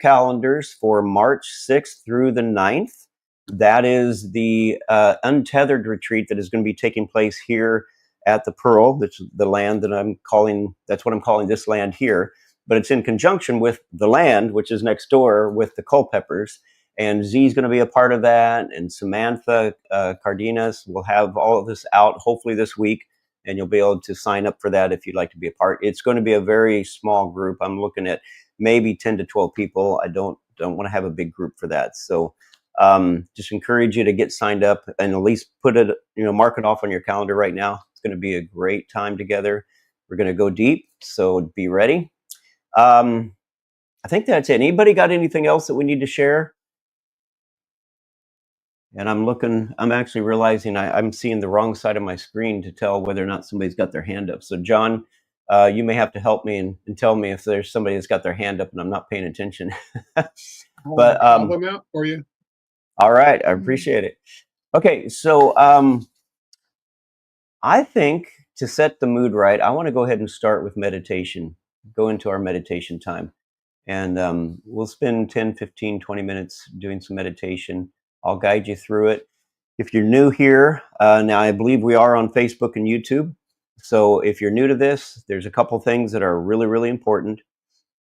calendars for March 6th through the 9th. That is the untethered retreat that is going to be taking place here at the Pearl. That's the land that I'm calling, that's what I'm calling this land here. But it's in conjunction with the land, which is next door with the Culpeppers. And Z's going to be a part of that. And Samantha Cardenas will have all of this out hopefully this week. And you'll be able to sign up for that if you'd like to be a part. It's going to be a very small group. I'm looking at maybe 10 to 12 people. I don't want to have a big group for that. So just encourage you to get signed up and at least put it, mark it off on your calendar right now. It's going to be a great time together. We're going to go deep, so be ready. I think that's it. Anybody got anything else that we need to share? And I'm actually realizing I'm seeing the wrong side of my screen to tell whether or not somebody's got their hand up. So John, you may have to help me and tell me if there's somebody that's got their hand up and I'm not paying attention. But I'll call them out for you. All right, I appreciate it. Okay, so I think to set the mood right, I want to go ahead and start with meditation, go into our meditation time. And we'll spend 10, 15, 20 minutes doing some meditation. I'll guide you through it. If you're new here, now I believe we are on Facebook and YouTube. So if you're new to this, there's a couple things that are really, really important.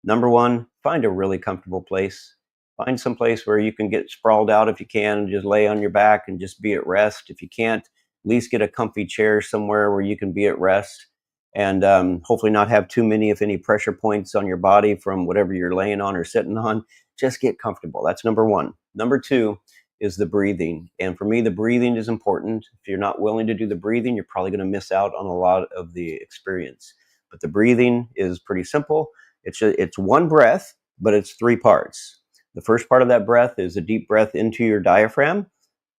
Number one, find a really comfortable place. Find some place where you can get sprawled out if you can, just lay on your back and just be at rest. If you can't, at least get a comfy chair somewhere where you can be at rest. And hopefully not have too many, if any, pressure points on your body from whatever you're laying on or sitting on. Just get comfortable. That's number one. Number two is the breathing. And for me, the breathing is important. If you're not willing to do the breathing, you're probably going to miss out on a lot of the experience. But the breathing is pretty simple. It's one breath, but it's three parts. The first part of that breath is a deep breath into your diaphragm,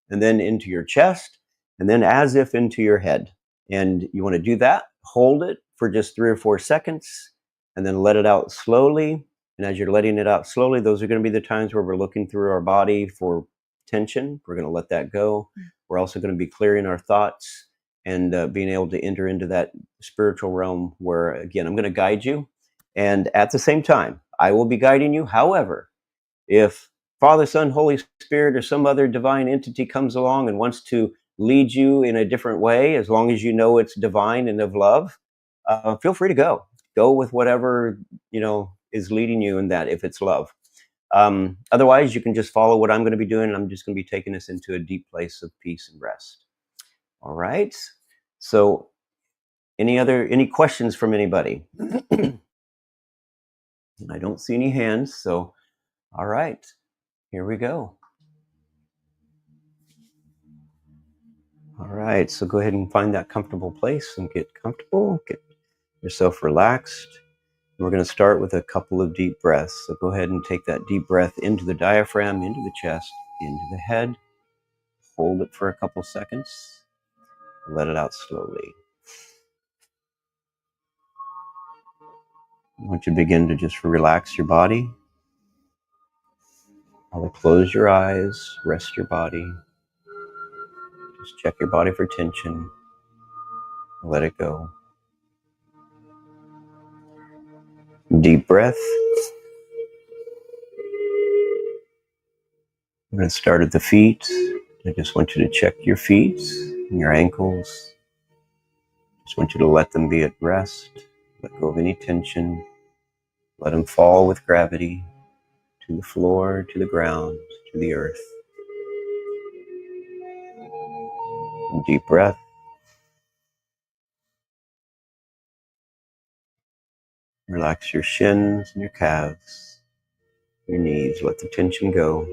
and then into your chest, and then as if into your head. And you want to do that, hold it for just 3 or 4 seconds, and then let it out slowly. And as you're letting it out slowly, those are going to be the times where we're looking through our body for tension. We're going to let that go. We're also going to be clearing our thoughts and being able to enter into that spiritual realm where, again, I'm going to guide you. And at the same time, I will be guiding you. However, if Father, Son, Holy Spirit, or some other divine entity comes along and wants to lead you in a different way, as long as you know it's divine and of love, feel free to go. Go with whatever, is leading you in that, if it's love. Otherwise, you can just follow what I'm going to be doing, and I'm just going to be taking us into a deep place of peace and rest. All right. So any questions from anybody? I don't see any hands, so all right, here we go. All right, so go ahead and find that comfortable place and get comfortable, get yourself relaxed. We're going to start with a couple of deep breaths. So go ahead and take that deep breath into the diaphragm, into the chest, into the head. Hold it for a couple seconds. Let it out slowly. I want you to begin to just relax your body. I'll close your eyes, rest your body. Just check your body for tension. Let it go. Deep breath. I'm going to start at the feet. I just want you to check your feet and your ankles. Just want you to let them be at rest. Let go of any tension. Let them fall with gravity to the floor, to the ground, to the earth. And deep breath. Relax your shins and your calves, your knees. Let the tension go.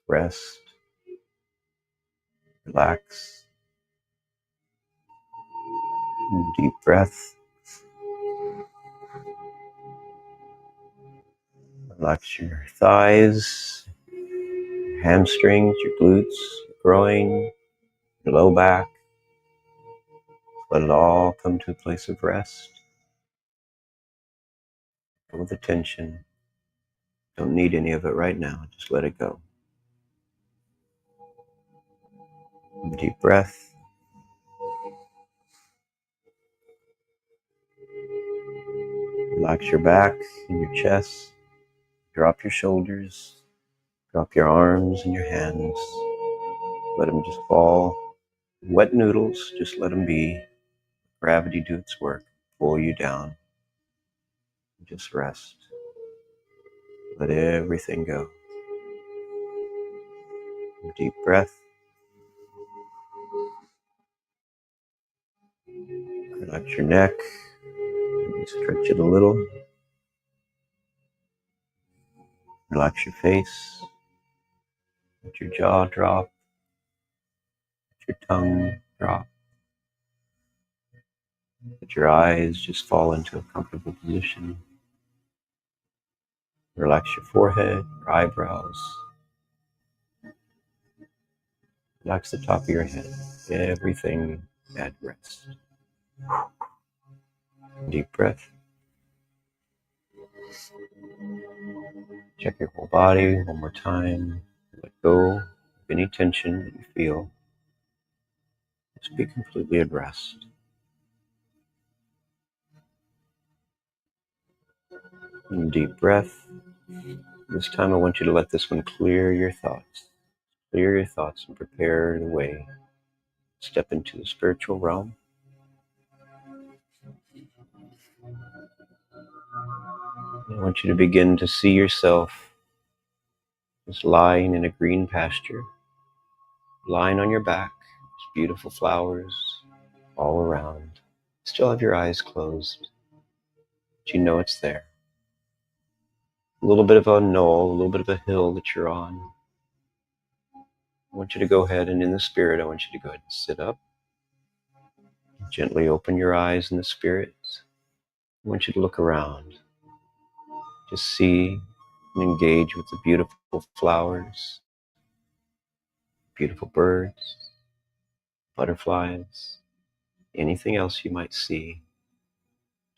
Rest. Relax. And deep breath. Relax your thighs, your hamstrings, your glutes, your groin, your low back. Let it all come to a place of rest. Go with the tension. Don't need any of it right now. Just let it go. Deep breath. Relax your back and your chest. Drop your shoulders. Drop your arms and your hands. Let them just fall. Wet noodles, just let them be. Gravity do its work. Pull you down. Just rest. Let everything go. Deep breath. Relax your neck. Stretch it a little. Relax your face. Let your jaw drop. Let your tongue drop. Let your eyes just fall into a comfortable position. Relax your forehead, your eyebrows. Relax the top of your head. Everything at rest. Deep breath. Check your whole body one more time. Let go of any tension that you feel. Just be completely at rest. And deep breath. This time I want you to let this one clear your thoughts. Clear your thoughts and prepare the way. Step into the spiritual realm. I want you to begin to see yourself just lying in a green pasture, lying on your back. There's beautiful flowers all around. Still have your eyes closed, but you know it's there. A little bit of a knoll, a little bit of a hill that you're on. I want you to go ahead and in the spirit, I want you to go ahead and sit up. Gently open your eyes in the spirit. I want you to look around. Just see and engage with the beautiful flowers, beautiful birds, butterflies, anything else you might see.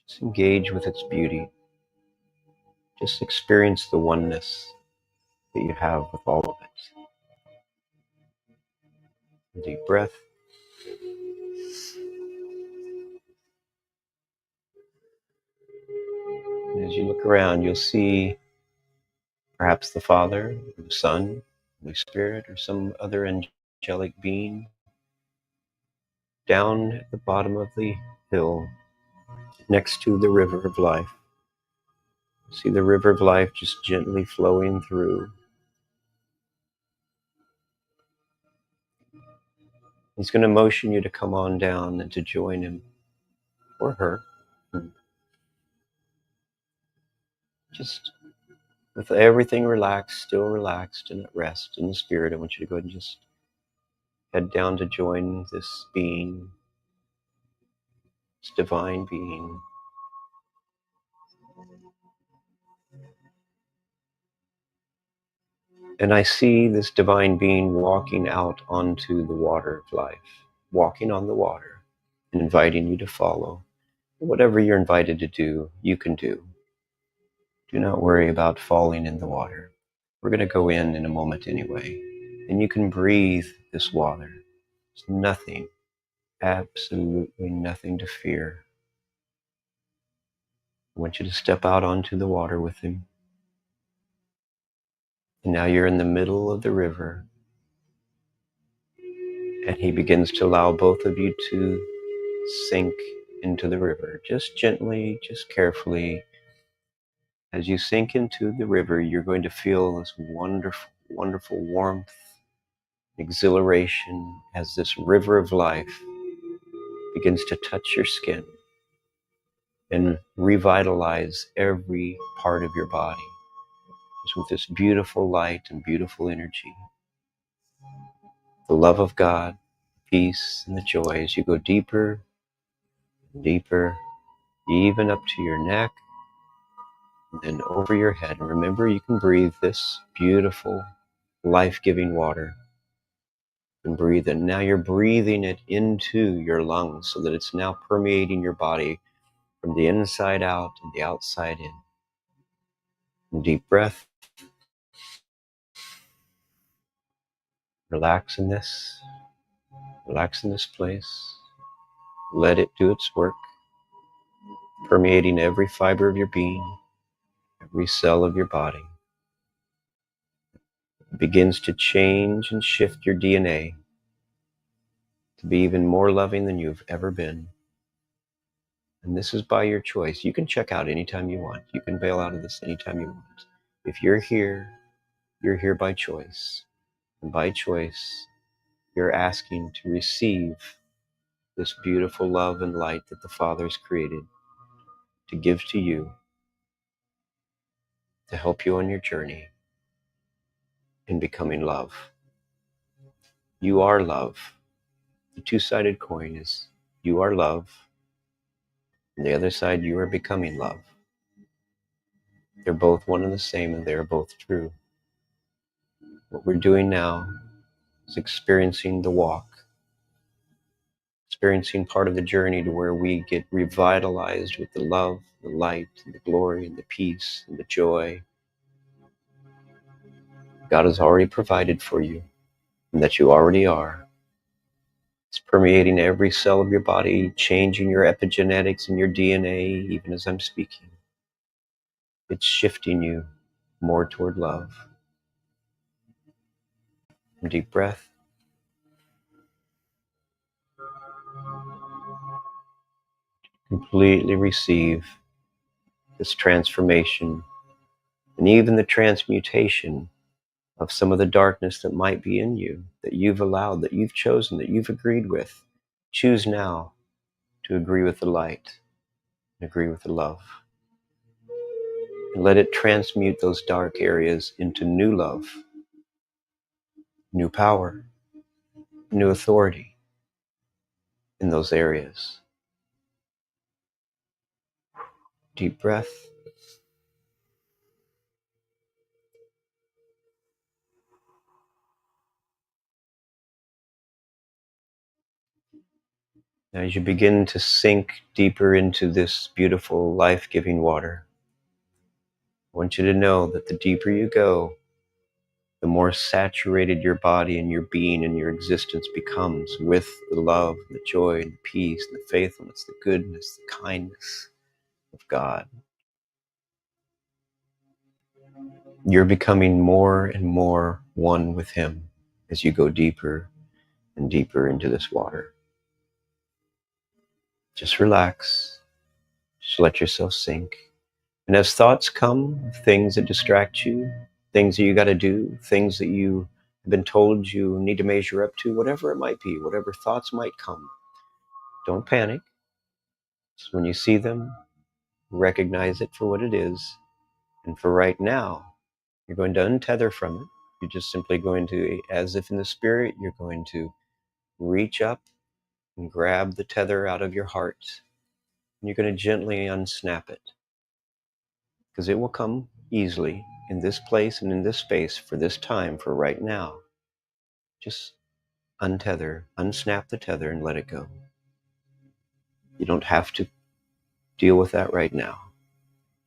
Just engage with its beauty. Just experience the oneness that you have with all of it. Deep breath. And as you look around, you'll see perhaps the Father, the Son, Holy Spirit, or some other angelic being down at the bottom of the hill next to the river of life. See the river of life just gently flowing through. He's going to motion you to come on down and to join him or her. Just with everything relaxed, still relaxed and at rest in the spirit, I want you to go ahead and just head down to join this being, this divine being. And I see this divine being walking out onto the water of life, walking on the water and inviting you to follow. Whatever you're invited to do, you can do. Do not worry about falling in the water. We're going to go in a moment anyway. And you can breathe this water. There's nothing, absolutely nothing to fear. I want you to step out onto the water with him. And now you're in the middle of the river. And he begins to allow both of you to sink into the river. Just gently, just carefully. As you sink into the river, you're going to feel this wonderful, wonderful warmth, exhilaration as this river of life begins to touch your skin and revitalize every part of your body, just with this beautiful light and beautiful energy. The love of God, peace, and the joy as you go deeper, deeper, even up to your neck, and then over your head. And remember, you can breathe this beautiful, life-giving water. You can breathe it. Now you're breathing it into your lungs so that it's now permeating your body from the inside out and the outside in. And deep breath. Relax in this. Relax in this place. Let it do its work. permeating every fiber of your being, every cell of your body. It begins to change and shift your DNA to be even more loving than you've ever been. And this is by your choice. You can check out anytime you want. You can bail out of this anytime you want. If you're here by choice. And by choice, you're asking to receive this beautiful love and light that the Father has created to give to you, to help you on your journey in becoming love. You are love. The two-sided coin is you are love. On the other side, you are becoming love. They're both one and the same, and they're both true. What we're doing now is experiencing the walk, experiencing part of the journey to where we get revitalized with the love, the light, and the glory, and the peace, and the joy God has already provided for you, and that you already are. It's permeating every cell of your body, changing your epigenetics and your DNA, even as I'm speaking. It's shifting you more toward love. Deep breath. Completely receive this transformation and even the transmutation of some of the darkness that might be in you, that you've allowed, that you've chosen, that you've agreed with. Choose now to agree with the light and agree with the love. And let it transmute those dark areas into new love, new power, new authority in those areas. Deep breath. As you begin to sink deeper into this beautiful, life-giving water, I want you to know that the deeper you go, the more saturated your body and your being and your existence becomes with the love, the joy, and the peace, and the faithfulness, the goodness, the kindness of God. You're becoming more and more one with Him as you go deeper and deeper into this water. Just relax. Just let yourself sink. And as thoughts come, things that distract you, things that you got to do, things that you have been told you need to measure up to, whatever it might be, whatever thoughts might come, don't panic. Just when you see them, recognize it for what it is. And for right now, you're going to untether from it. You're just simply going to, as if in the spirit, you're going to reach up and grab the tether out of your heart. And you're going to gently unsnap it. Because it will come easily in this place and in this space for this time, for right now. Just untether, unsnap the tether and let it go. You don't have to deal with that right now.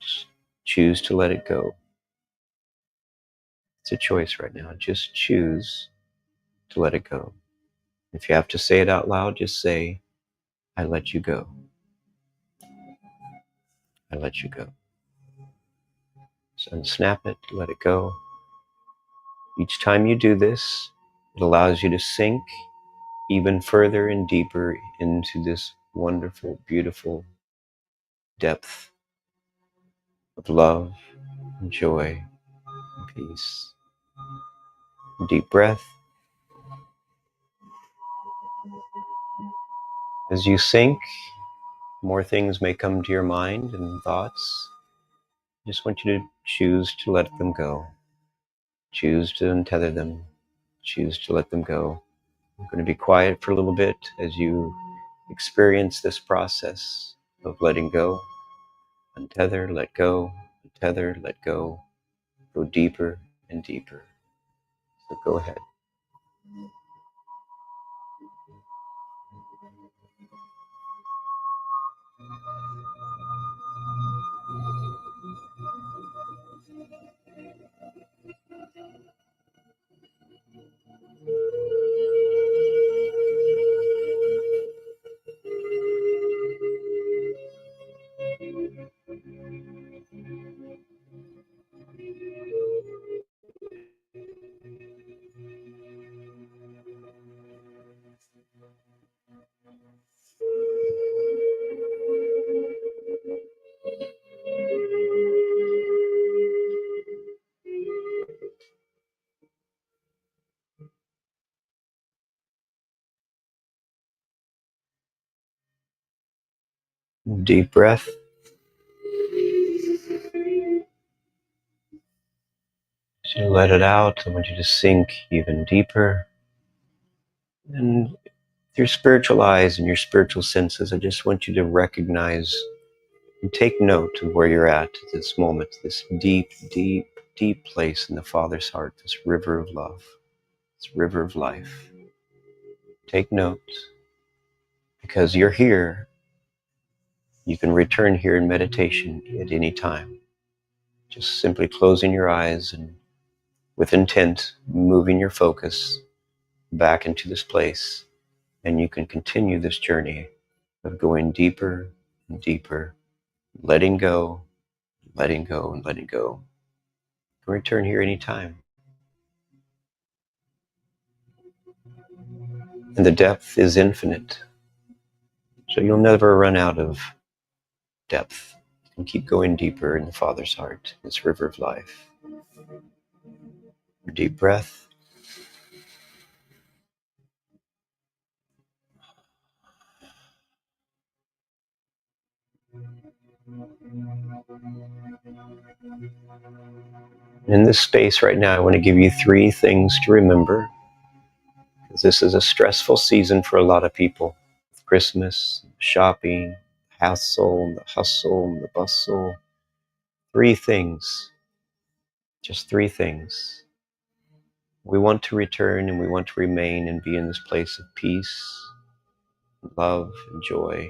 Just choose to let it go. It's a choice right now. Just choose to let it go. If you have to say it out loud, just say, I let you go. I let you go. Just unsnap it, let it go. Each time you do this, it allows you to sink even further and deeper into this wonderful, beautiful depth of love and joy and peace. Deep breath. As you sink, more things may come to your mind and thoughts. I just want you to choose to let them go. Choose to untether them. Choose to let them go. I'm going to be quiet for a little bit as you experience this process of letting go. Untether, let go. Untether, let go. Go deeper and deeper. So go ahead. Deep breath. As you let it out, I want you to sink even deeper. And with your spiritual eyes and your spiritual senses, I just want you to recognize and take note of where you're at this moment, this deep, deep, deep place in the Father's heart, this river of love, this river of life. Take note, because you're here. You can return here in meditation at any time. Just simply closing your eyes and with intent, moving your focus back into this place. And you can continue this journey of going deeper and deeper, letting go, letting go, and letting go. You can return here anytime. And the depth is infinite. So you'll never run out of depth. You can keep going deeper in the Father's heart, this river of life. Deep breath. In this space right now, I want to give you 3 things to remember, because this is a stressful season for a lot of people. Christmas, shopping, hassle, the hustle, the bustle. 3 things, just 3 things. We want to return and we want to remain and be in this place of peace, love, and joy.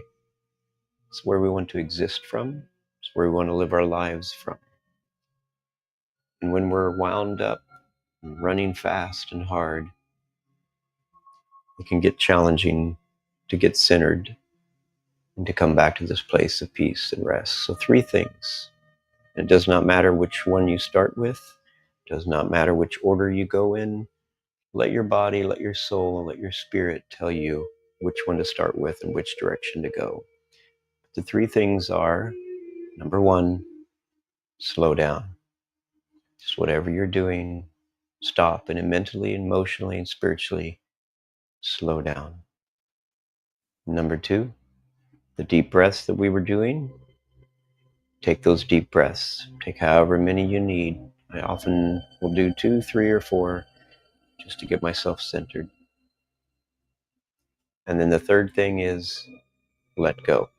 It's where we want to exist from. It's where we want to live our lives from. And when we're wound up and running fast and hard, it can get challenging to get centered and to come back to this place of peace and rest. So 3 things. It does not matter which one you start with. It does not matter which order you go in. Let your body, let your soul, and let your spirit tell you which one to start with and which direction to go. The 3 things are, number 1, slow down. Just whatever you're doing, stop, and mentally, emotionally, and spiritually, slow down. Number 2, the deep breaths that we were doing, take those deep breaths. Take however many you need. I often will do 2, 3, or 4 just to get myself centered. And then the third thing is let go.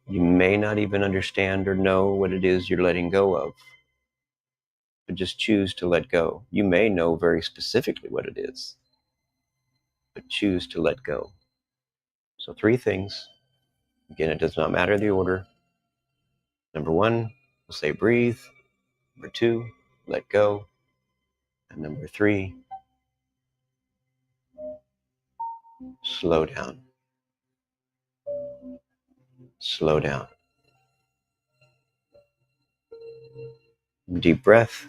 You may not even understand or know what it is you're letting go of, but just choose to let go. You may know very specifically what it is, but choose to let go. So 3 things. Again, it does not matter the order. Number 1, we'll say breathe. Number 2, let go. And number 3, slow down. Slow down. Deep breath.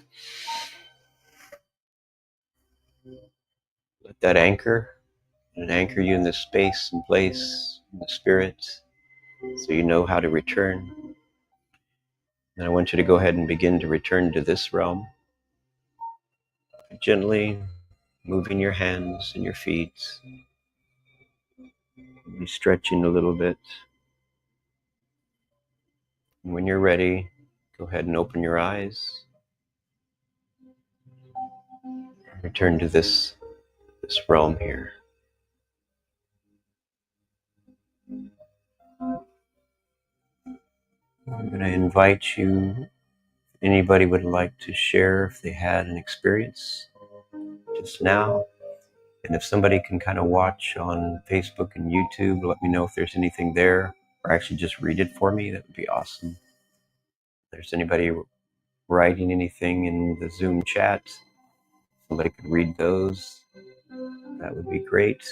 Let that anchor you in this space and place, in the spirit, so you know how to return. And I want you to go ahead and begin to return to this realm, gently moving your hands and your feet, maybe stretching a little bit. And when you're ready, go ahead and open your eyes. Return to this realm here. I'm going to invite you, if anybody would like to share if they had an experience just now. And if somebody can kind of watch on Facebook and YouTube, let me know if there's anything there, or actually just read it for me. That would be awesome. If there's anybody writing anything in the Zoom chat, somebody could read those. That would be great.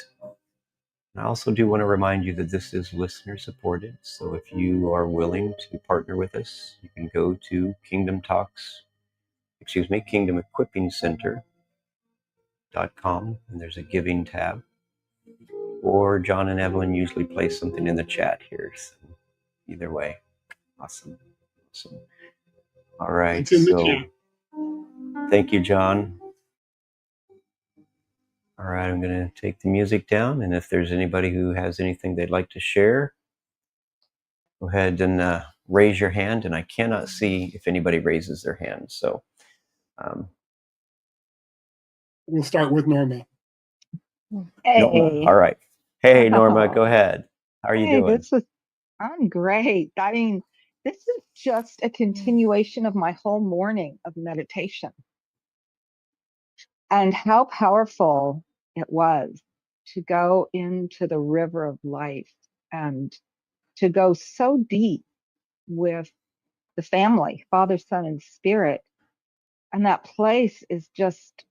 And I also do want to remind you that this is listener supported. So if you are willing to partner with us, you can go to Kingdom Equipping Center.com, and there's a giving tab. Or John and Evelyn usually place something in the chat here. So either way, awesome. All right. It's in the chat. Thank you, John. All right, I'm going to take the music down, and if there's anybody who has anything they'd like to share, go ahead and raise your hand, and I cannot see if anybody raises their hand. So we'll start with Norma. Norma, Hey. all right. Hey, Norma, Oh. go ahead. How are you Hey, doing? I'm great. I mean, this is just a continuation of my whole morning of meditation and how powerful it was to go into the river of life and to go so deep with the family, Father, Son, and Spirit. And that place is just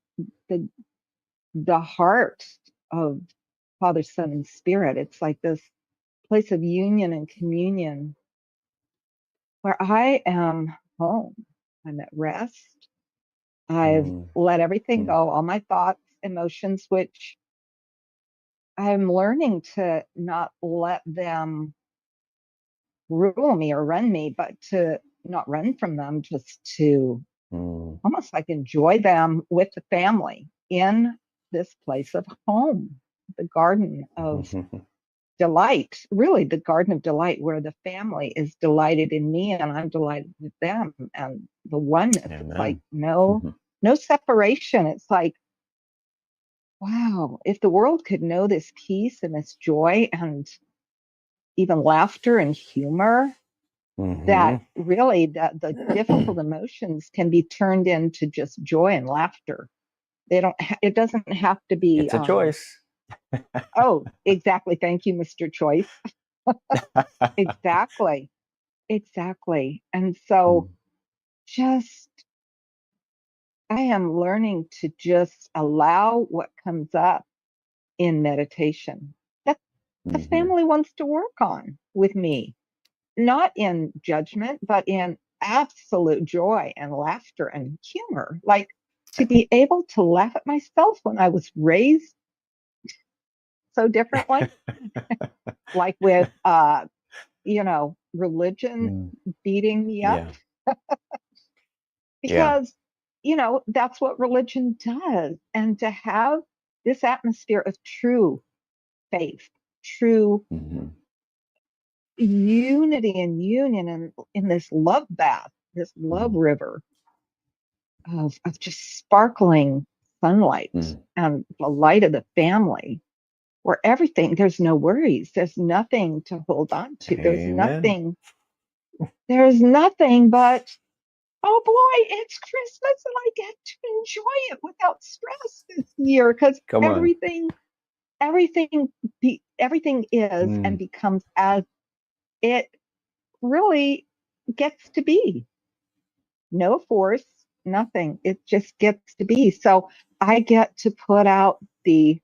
the heart of Father, Son, and Spirit. It's like this place of union and communion where I am home. I'm at rest. I've let everything go, all my thoughts, emotions, which I'm learning to not let them rule me or run me, but to not run from them, just to almost like enjoy them with the family in this place of home, the garden of delight, really the garden of delight, where the family is delighted in me and I'm delighted with them, and the oneness. Amen. It's like no separation. It's like, wow, if the world could know this peace and this joy and even laughter and humor, that really the difficult emotions can be turned into just joy and laughter. It doesn't have to be it's a choice. Oh, exactly. Thank you, Mr. Choice. Exactly. And so I am learning to just allow what comes up in meditation that the family wants to work on with me, not in judgment, but in absolute joy and laughter and humor. Like to be able to laugh at myself when I was raised so differently, like with, religion beating me up. Because, that's what religion does. And to have this atmosphere of true faith, true unity and union and in this love bath, this love river of just sparkling sunlight and the light of the family, where there's no worries, there's nothing to hold on to, there's nothing but, oh boy, it's Christmas and I get to enjoy it without stress this year, because everything is and becomes as it really gets to be. No force, nothing. It just gets to be. So I get to put out the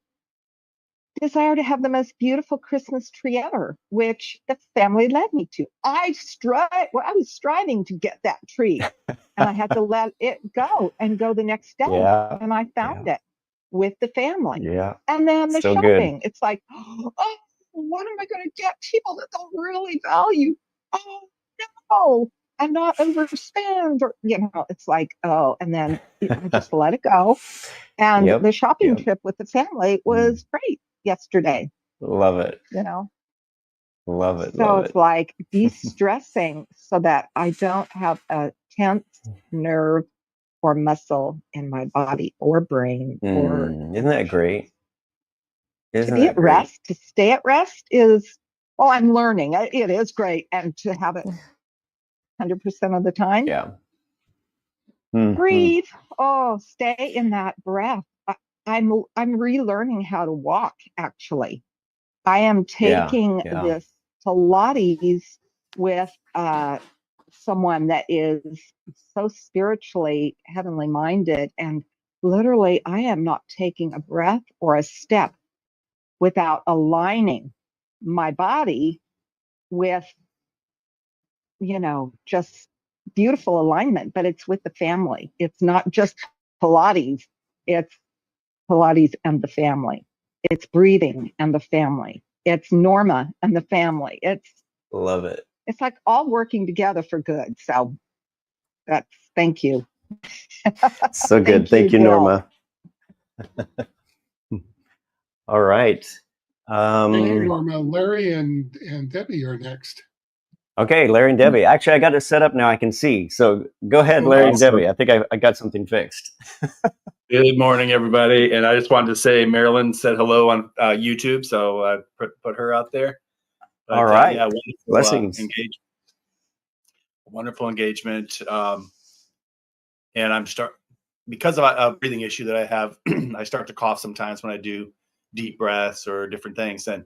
desire to have the most beautiful Christmas tree ever, which the family led me to. I was striving to get that tree, and I had to let it go and go the next day. And I found it with the family. And then the shopping. It's like, oh, what am I going to get people that don't really value? Oh, no. And not overspend, or it's like, oh, and then I just let it go. And the shopping trip with the family was great yesterday. Love it. Love it. So it's like de-stressing so that I don't have a tense nerve or muscle in my body or brain or isn't that great? To be at rest, to stay at rest is, well, I'm learning. It is great. And to have it 100% of the time. Breathe. Oh, stay in that breath. I'm relearning how to walk, actually. I am taking this Pilates with someone that is so spiritually heavenly minded, and literally I am not taking a breath or a step without aligning my body with, just beautiful alignment. But it's with the family. It's not just Pilates. It's Pilates and the family. It's breathing and the family. It's Norma and the family. Love it. It's like all working together for good. So thank you. So good. Thank you, Norma. All right. Thank you, Norma. Larry and Debbie are next. Okay, Larry and Debbie. Actually, I got it set up now. I can see. So go ahead, Larry and Awesome. Debbie. I think I got something fixed. Good morning, everybody. And I just wanted to say Marilyn said hello on YouTube, so put her out there. But, All right. yeah, wonderful Blessings. wonderful engagement. And I'm because of a breathing issue that I have, I start to cough sometimes when I do deep breaths or different things. And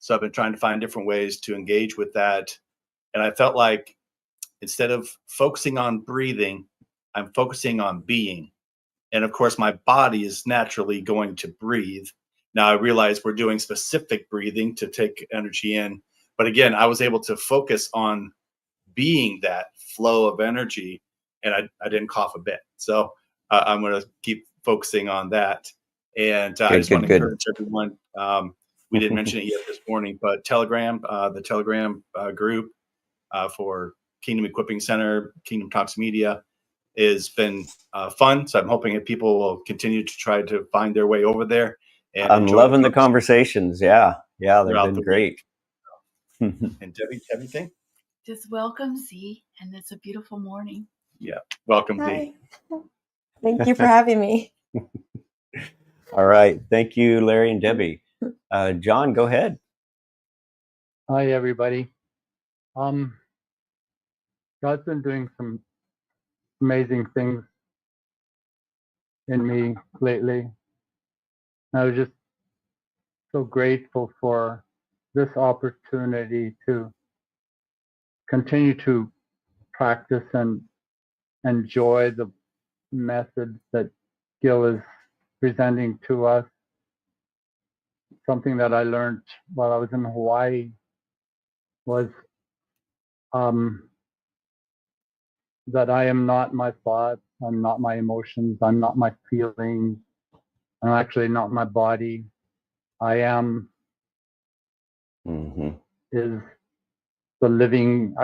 so I've been trying to find different ways to engage with that. And I felt like instead of focusing on breathing, I'm focusing on being. And of course, my body is naturally going to breathe. Now I realize we're doing specific breathing to take energy in. But again, I was able to focus on being that flow of energy, and I didn't cough a bit. So I'm going to keep focusing on that. And I just want to encourage everyone. We didn't mention it yet this morning, but Telegram, the Telegram group for Kingdom Equipping Center, Kingdom Talks Media, has been fun. So I'm hoping that people will continue to try to find their way over there. And I'm loving the conversations. Yeah, they've been great. And Debbie, everything? Just welcome, Z, and it's a beautiful morning. Yeah, welcome, Hi. Z. Thank you for having me. All right, thank you, Larry and Debbie. John, go ahead. Hi, everybody. God's been doing some amazing things in me lately. I was just so grateful for this opportunity to continue to practice and enjoy the method that Gil is presenting to us. Something that I learned while I was in Hawaii was that I am not my thoughts, I'm not my emotions, I'm not my feelings, I'm actually not my body. I am is the living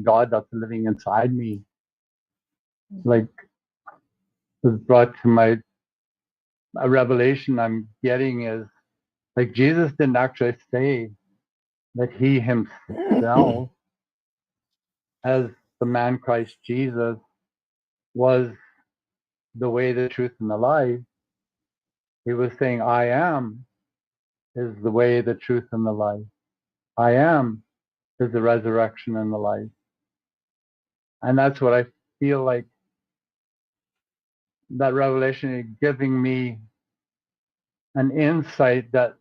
God that's living inside me. Like was brought to a revelation I'm getting is like Jesus didn't actually say that he himself, as the man Christ Jesus, was the way, the truth, and the life. He was saying, I am is the way, the truth, and the life. I am is the resurrection and the life. And that's what I feel like that revelation is giving me an insight that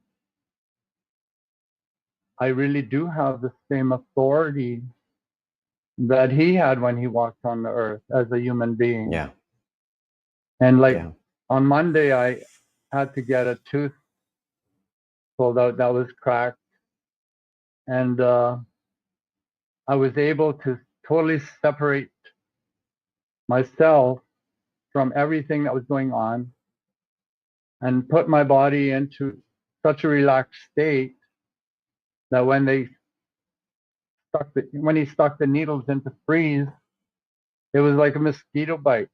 I really do have the same authority that he had when he walked on the earth as a human being. Yeah. And on Monday, I had to get a tooth pulled out that was cracked. And I was able to totally separate myself from everything that was going on and put my body into such a relaxed state that when he stuck the needles into freeze, it was like a mosquito bite.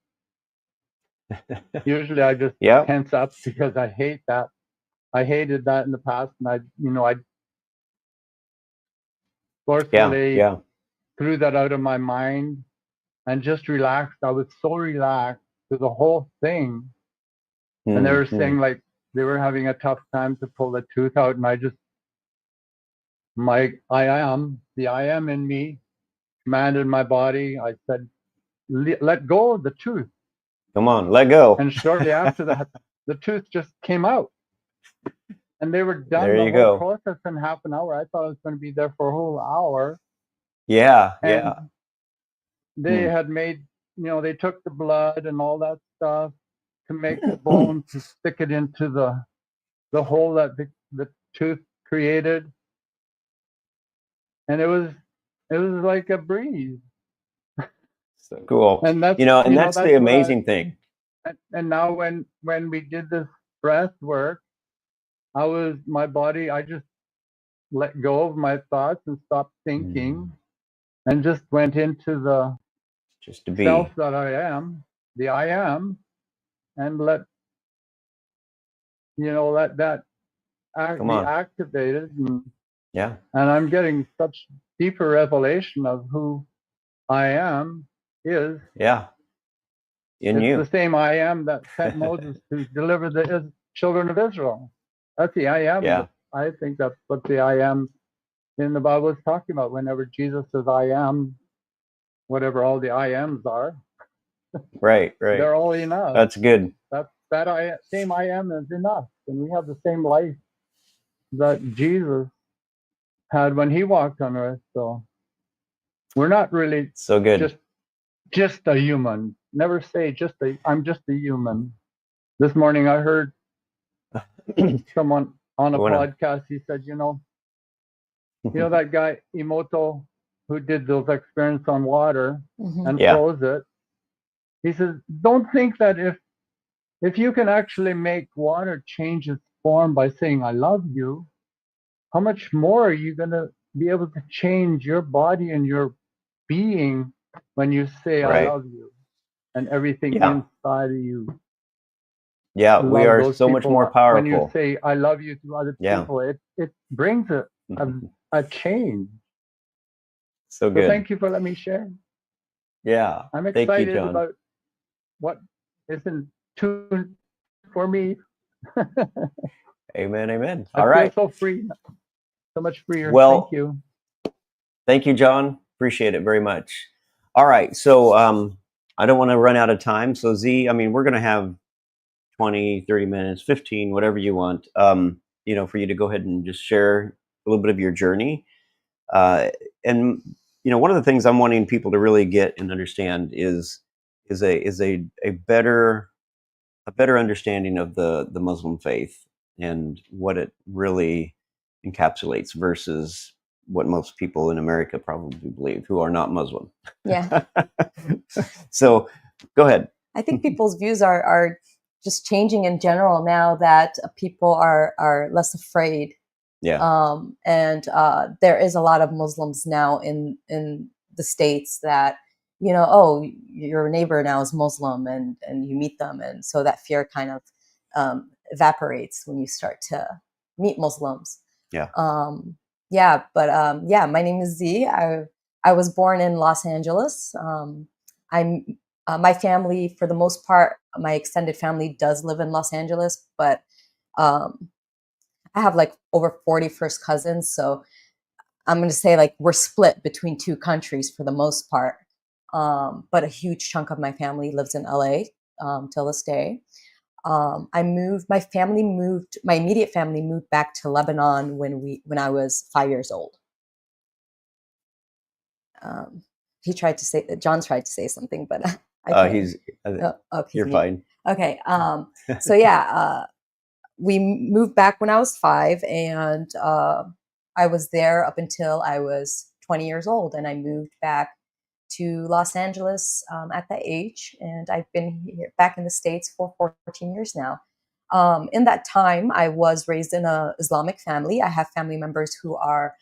Usually I just tense up because I hate that. I hated that in the past, and I forcefully threw that out of my mind and just relaxed. I was so relaxed through the whole thing. And they were saying like they were having a tough time to pull the tooth out, and the I am in me commanded my body. I said, let go of the tooth. Come on, let go. And shortly after that, the tooth just came out. And they were done the whole process in half an hour. I thought I was going to be there for a whole hour. And they had made, they took the blood and all that stuff to make the bone to stick it into the hole that the tooth created. And it was like a breeze. So cool. And that's, that's the amazing thing. And now when we did this breath work, my body, I just let go of my thoughts and stopped thinking and just went into the self that I am, the I am, and let that be activated. And I'm getting such deeper revelation of who I am is. Yeah. In It's you. the same I am that sent Moses to deliver the children of Israel. That's the I am. Yeah. I think that's what the I am in the Bible is talking about. Whenever Jesus says I am, whatever all the I ams are, Right. Right. they're all enough. That's good. That same I am is enough. And we have the same life that Jesus had when he walked on earth. So we're not really So good. just a human. Never say I'm just a human. This morning I heard someone on a podcast, he said, you know that guy Emoto who did those experiments on water and froze it. He says, don't think that if you can actually make water change its form by saying I love you, how much more are you going to be able to change your body and your being when you say I Right. love you and everything Yeah. inside of you. Yeah, we Love are those so much people. more When you powerful. say I love you to other Yeah. people, it brings a change. So So good. thank you for letting me share. Yeah. I'm Thank you, excited John. about what is in tune for me. Amen. Amen. I All right. feel so free, so much freer. Well, Thank you. Thank you, John. Appreciate it very much. All right. So I don't want to run out of time. So Z, I mean, we're going to have 20, 30 minutes, 15, whatever you want, for you to go ahead and just share a little bit of your journey. And, one of the things I'm wanting people to really get and understand is a better understanding of the Muslim faith and what it really encapsulates versus what most people in America probably believe who are not Muslim. Yeah. So go ahead. I think people's views are just changing in general now that people are less afraid. Yeah. And there is a lot of Muslims now in the States that, oh, your neighbor now is Muslim and you meet them. And so that fear kind of evaporates when you start to meet Muslims. Yeah. My name is Z. I was born in Los Angeles. My family, for the most part, my extended family does live in Los Angeles, but I have like over 40 first cousins. So I'm going to say like we're split between two countries for the most part. But a huge chunk of my family lives in LA till this day. My immediate family moved back to Lebanon when I was 5 years old. John tried to say something, but You're fine. Okay. We moved back when I was 5, and I was there up until I was 20 years old, and I moved back to Los Angeles at that age, and I've been here back in the States for 14 years now. In that time, I was raised in an Islamic family. I have family members who are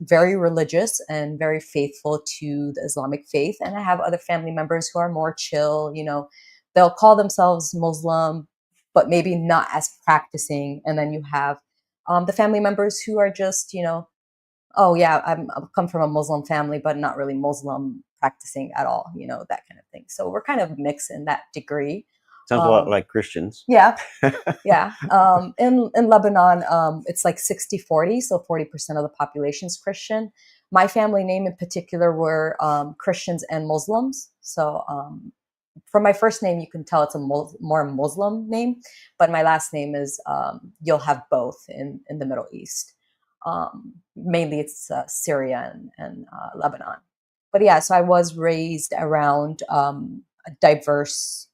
very religious and very faithful to the Islamic faith, and I have other family members who are more chill. They'll call themselves Muslim, but maybe not as practicing. And then you have the family members who are just, oh yeah, I come from a Muslim family, but not really Muslim practicing at all, that kind of thing. So we're kind of mixed in that degree. Sounds a lot like Christians. Yeah. Yeah. In Lebanon, it's like 60-40. So 40% of the population is Christian. My family name in particular were Christians and Muslims. So from my first name, you can tell it's a more Muslim name, but my last name is, you'll have both in the Middle East. Mainly it's Syria and Lebanon. But yeah, so I was raised around diverse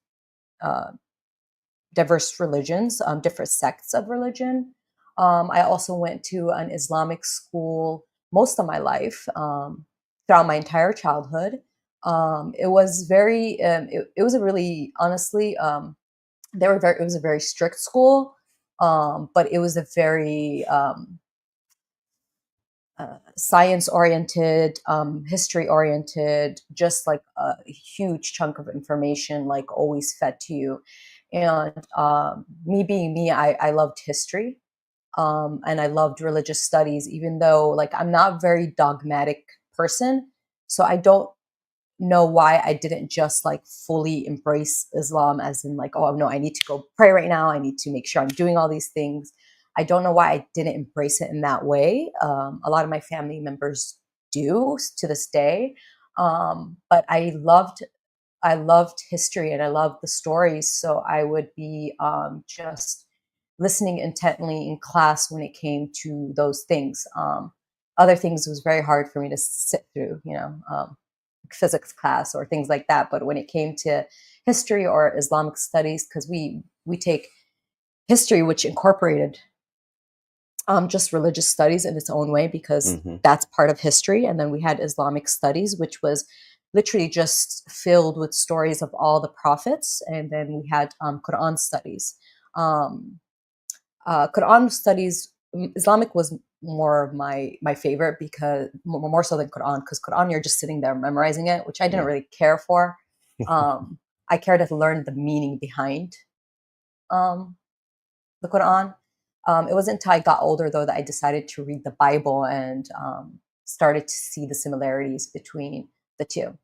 religions, different sects of religion. I also went to an Islamic school most of my life, throughout my entire childhood. It was very, it was a really, honestly, it was a very strict school, but it was a very science-oriented, history-oriented, just like a huge chunk of information, like always fed to you. And me being me, I loved history. And I loved religious studies, even though like I'm not a very dogmatic person. So I don't know why I didn't just like fully embrace Islam as in like, oh no, I need to go pray right now. I need to make sure I'm doing all these things. I don't know why I didn't embrace it in that way. A lot of my family members do to this day. But I loved history and I loved the stories. So I would be just listening intently in class when it came to those things. Other things was very hard for me to sit through, physics class or things like that. But when it came to history or Islamic studies, because we take history, which incorporated just religious studies in its own way, because that's part of history. And then we had Islamic studies, which was literally just filled with stories of all the prophets. And then we had Quran studies. Quran studies, Islamic was more my favorite, because more so than Quran, because Quran you're just sitting there memorizing it, which I didn't really care for. I cared to learn the meaning behind the Quran. It wasn't until I got older though that I decided to read the Bible and started to see the similarities between the two.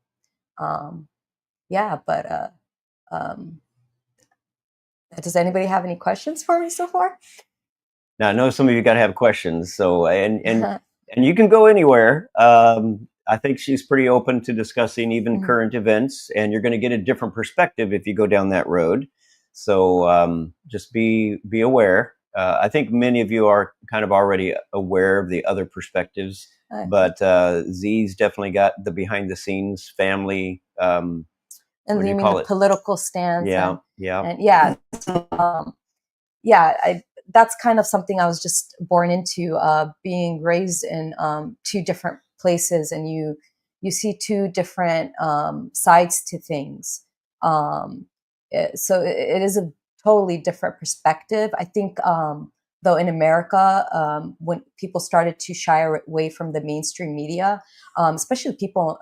Does anybody have any questions for me so far? Now I know some of you got to have questions, so and you can go anywhere. I think she's pretty open to discussing even current events, and you're going to get a different perspective if you go down that road. So just be aware. I think many of you are kind of already aware of the other perspectives, but Z's definitely got the behind the scenes family. And you mean the political stance? That's kind of something I was just born into, being raised in two different places, and you see two different sides to things. So it is a totally different perspective. I think, though, in America, when people started to shy away from the mainstream media, especially people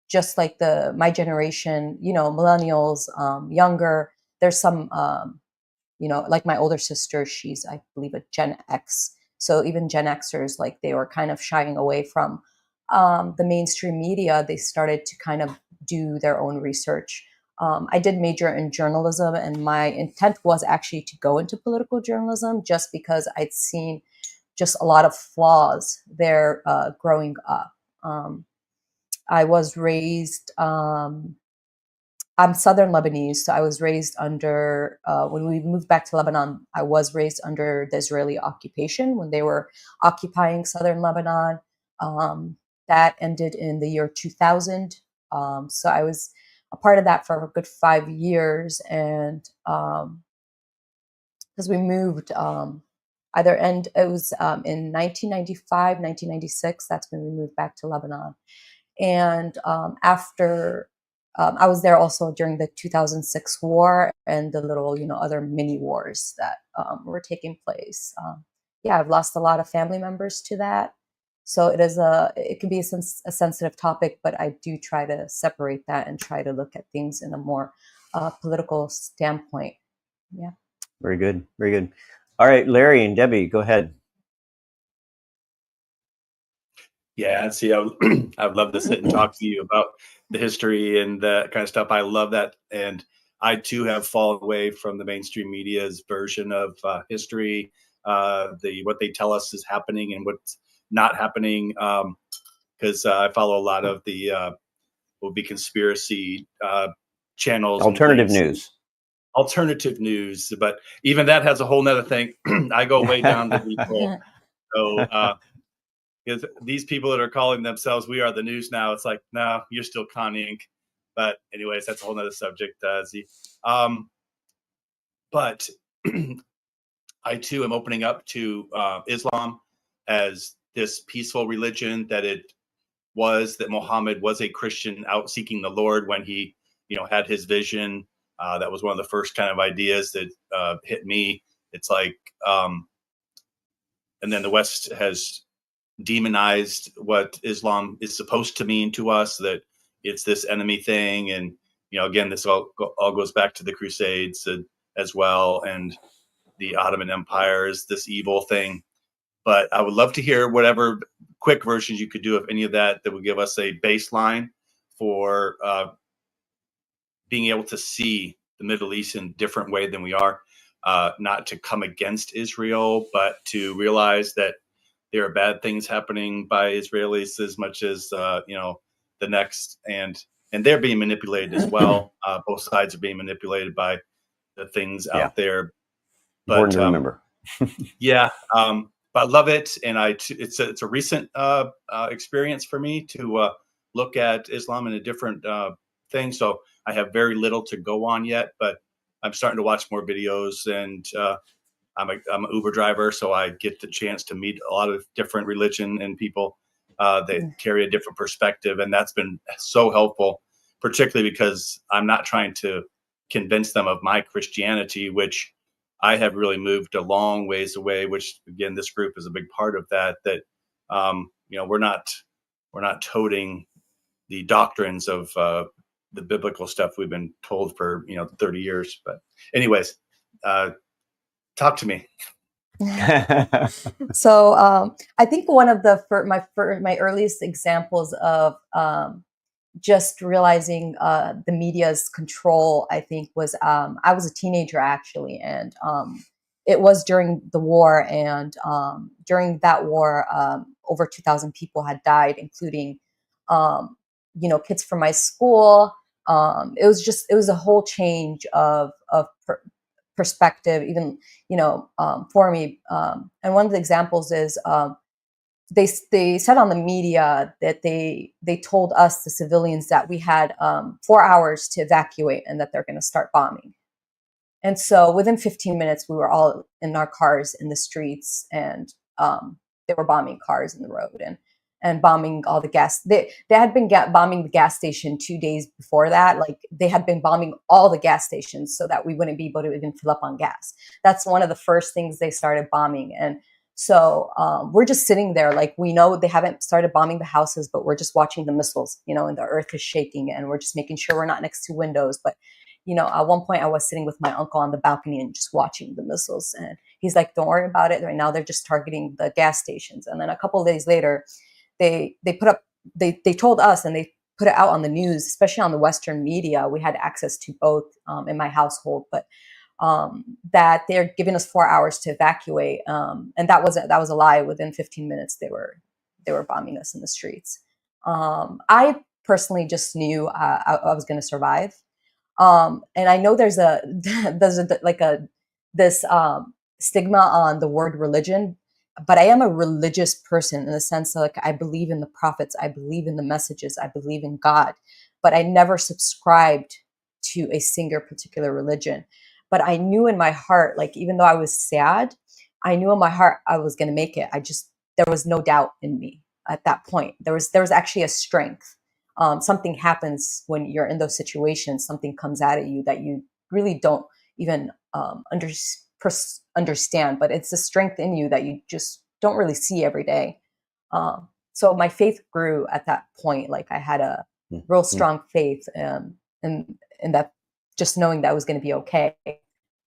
just like my generation, millennials, younger, there's some, like my older sister, she's, I believe, a Gen X. So even Gen Xers, like they were kind of shying away from the mainstream media. They started to kind of do their own research. I did major in journalism, and my intent was actually to go into political journalism just because I'd seen just a lot of flaws there growing up. I was raised, I'm Southern Lebanese, so I was raised under, when we moved back to Lebanon, I was raised under the Israeli occupation when they were occupying Southern Lebanon. That ended in the year 2000. So I was a part of that for a good 5 years. And because we moved, it was in 1995, 1996, that's when we moved back to Lebanon. And after, I was there also during the 2006 war and the little, other mini wars that were taking place. I've lost a lot of family members to that. So it can be a sensitive topic, but I do try to separate that and try to look at things in a more political standpoint. Yeah. Very good. Very good. All right, Larry and Debbie, go ahead. Yeah, see, I would love to sit and talk to you about the history and that kind of stuff. I love that. And I too have fallen away from the mainstream media's version of history, what they tell us is happening and what's not happening. Because I follow a lot of the will be conspiracy channels, alternative news. But even that has a whole nother thing. I go way down the deep hole. So because these people that are calling themselves "We Are the News" now, it's like, no, you're still Con Inc. But anyways, that's a whole nother subject, Z. But I too am opening up to Islam as this peaceful religion that that Muhammad was a Christian out seeking the Lord when he, had his vision. That was one of the first kind of ideas that hit me. It's like, and then the West has demonized what Islam is supposed to mean to us, that it's this enemy thing. And, again, this all goes back to the Crusades as well. And the Ottoman Empire is this evil thing. But I would love to hear whatever quick versions you could do of any of that would give us a baseline for being able to see the Middle East in a different way than we are. Not to come against Israel, but to realize that there are bad things happening by Israelis as much as the next, and they're being manipulated as well. Both sides are being manipulated by the things out there. Important to remember. Yeah, but I love it, and it's a recent experience for me to look at Islam in a different thing. So I have very little to go on yet, but I'm starting to watch more videos, and I'm an Uber driver, so I get the chance to meet a lot of different religion and people that carry a different perspective, and that's been so helpful, particularly because I'm not trying to convince them of my Christianity, which I have really moved a long ways away, which again, this group is a big part of that, we're not toting the doctrines of the biblical stuff we've been told for 30 years. But anyways, talk to me. So I think one of my earliest examples of just realizing the media's control, I think, was I was a teenager actually, and it was during the war, and during that war, over 2,000 people had died, including kids from my school. It was a whole change of perspective, even for me. And one of the examples is they said on the media that they told us, the civilians, that we had 4 hours to evacuate and that they're going to start bombing. And so within 15 minutes, we were all in our cars in the streets, and they were bombing cars in the road and bombing all the gas. They had been bombing the gas station 2 days before that. Like, they had been bombing all the gas stations so that we wouldn't be able to even fill up on gas. That's one of the first things they started bombing. And so we're just sitting there, like, we know they haven't started bombing the houses, but we're just watching the missiles, and the earth is shaking, and we're just making sure we're not next to windows. But at one point I was sitting with my uncle on the balcony and just watching the missiles, and he's like, "Don't worry about it. Right now they're just targeting the gas stations." And then a couple of days later, they told us, and they put it out on the news, especially on the Western media. We had access to both in my household, but that they're giving us 4 hours to evacuate, and that was a lie. Within 15 minutes, they were bombing us in the streets. I personally just knew I was going to survive, and I know there's this stigma on the word religion, but I am a religious person in the sense that, like, I believe in the prophets, I believe in the messages, I believe in God, but I never subscribed to a single particular religion. But I knew in my heart, like, even though I was sad, I knew in my heart I was going to make it. There was no doubt in me at that point. There was actually a strength. Something happens when you're in those situations. Something comes out at you that you really don't even understand, but it's a strength in you that you just don't really see every day. So my faith grew at that point. Like, I had a real strong faith in that, just knowing that it was going to be okay.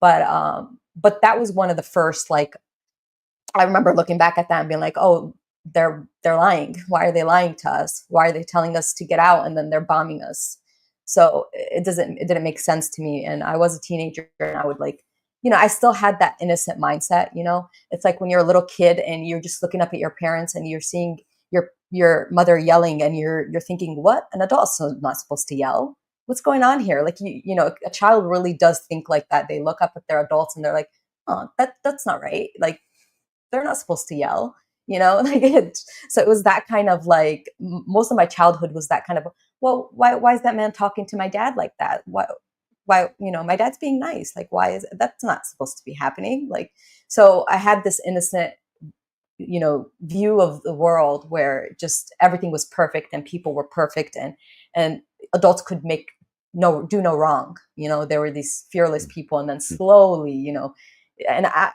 But that was one of the first, like, I remember looking back at that and being like, oh, they're lying. Why are they lying to us? Why are they telling us to get out and then they're bombing us? So it didn't make sense to me. And I was a teenager, and I would, like, I still had that innocent mindset. It's like when you're a little kid and you're just looking up at your parents and you're seeing your mother yelling, and you're thinking, what? An adult's not supposed to yell. What's going on here? Like, a child really does think like that. They look up at their adults and they're like, oh, that's not right. Like, they're not supposed to yell, so it was that kind of, like, most of my childhood was that kind of, well, why is that man talking to my dad like that? Why, my dad's being nice. Like, why is that's not supposed to be happening? Like, so I had this innocent, view of the world where just everything was perfect and people were perfect, and adults could do no wrong. There were these fearless people, and then slowly, and I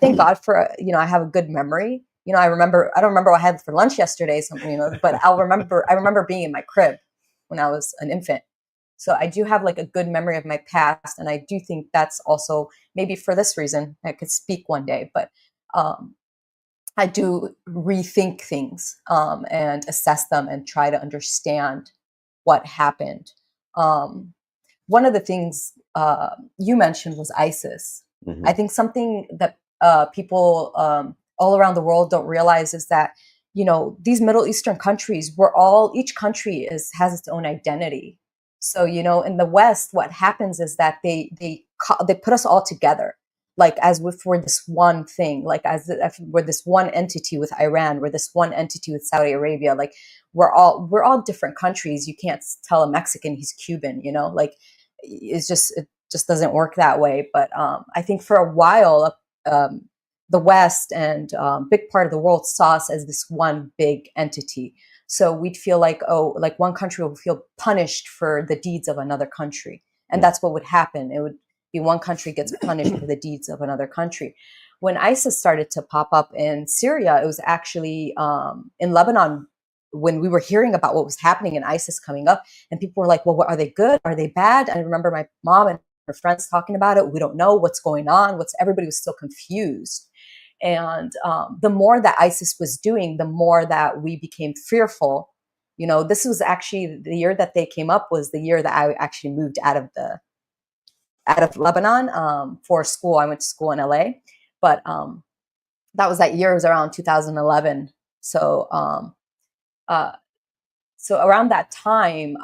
thank God for, I have a good memory. I don't remember what I had for lunch yesterday, something, but I remember being in my crib when I was an infant, So I do have like a good memory of my past, and I do think that's also maybe for this reason I could speak one day, but I do rethink things and assess them and try to understand what happened. Um, One of the things you mentioned was ISIS. Mhm. I think something that people all around the world don't realize is that, you know, these Middle Eastern countries, each country has its own identity. So, you know, in the West, what happens is that they put us all together, like as if we're this one thing, like as if we're this one entity with Iran, we're this one entity with Saudi Arabia. Like we're all different countries. You can't tell a Mexican he's Cuban, you know, like it just doesn't work that way. But I think for a while, the West and big part of the world saw us as this one big entity. So we'd feel like, oh, like one country would feel punished for the deeds of another country. And that's what would happen. It would be one country gets punished for the deeds of another country. When ISIS started to pop up in Syria, it was actually in Lebanon when we were hearing about what was happening in ISIS coming up, and people were like, well, what, are they good? Are they bad? And I remember my mom and her friends talking about it. We don't know what's going on. Everybody was still confused. And the more that ISIS was doing, the more that we became fearful. You know, this was actually the year that they came up was the year that I actually moved out of Lebanon for school. I went to school in LA, but that was that year. It was around 2011. So around that time,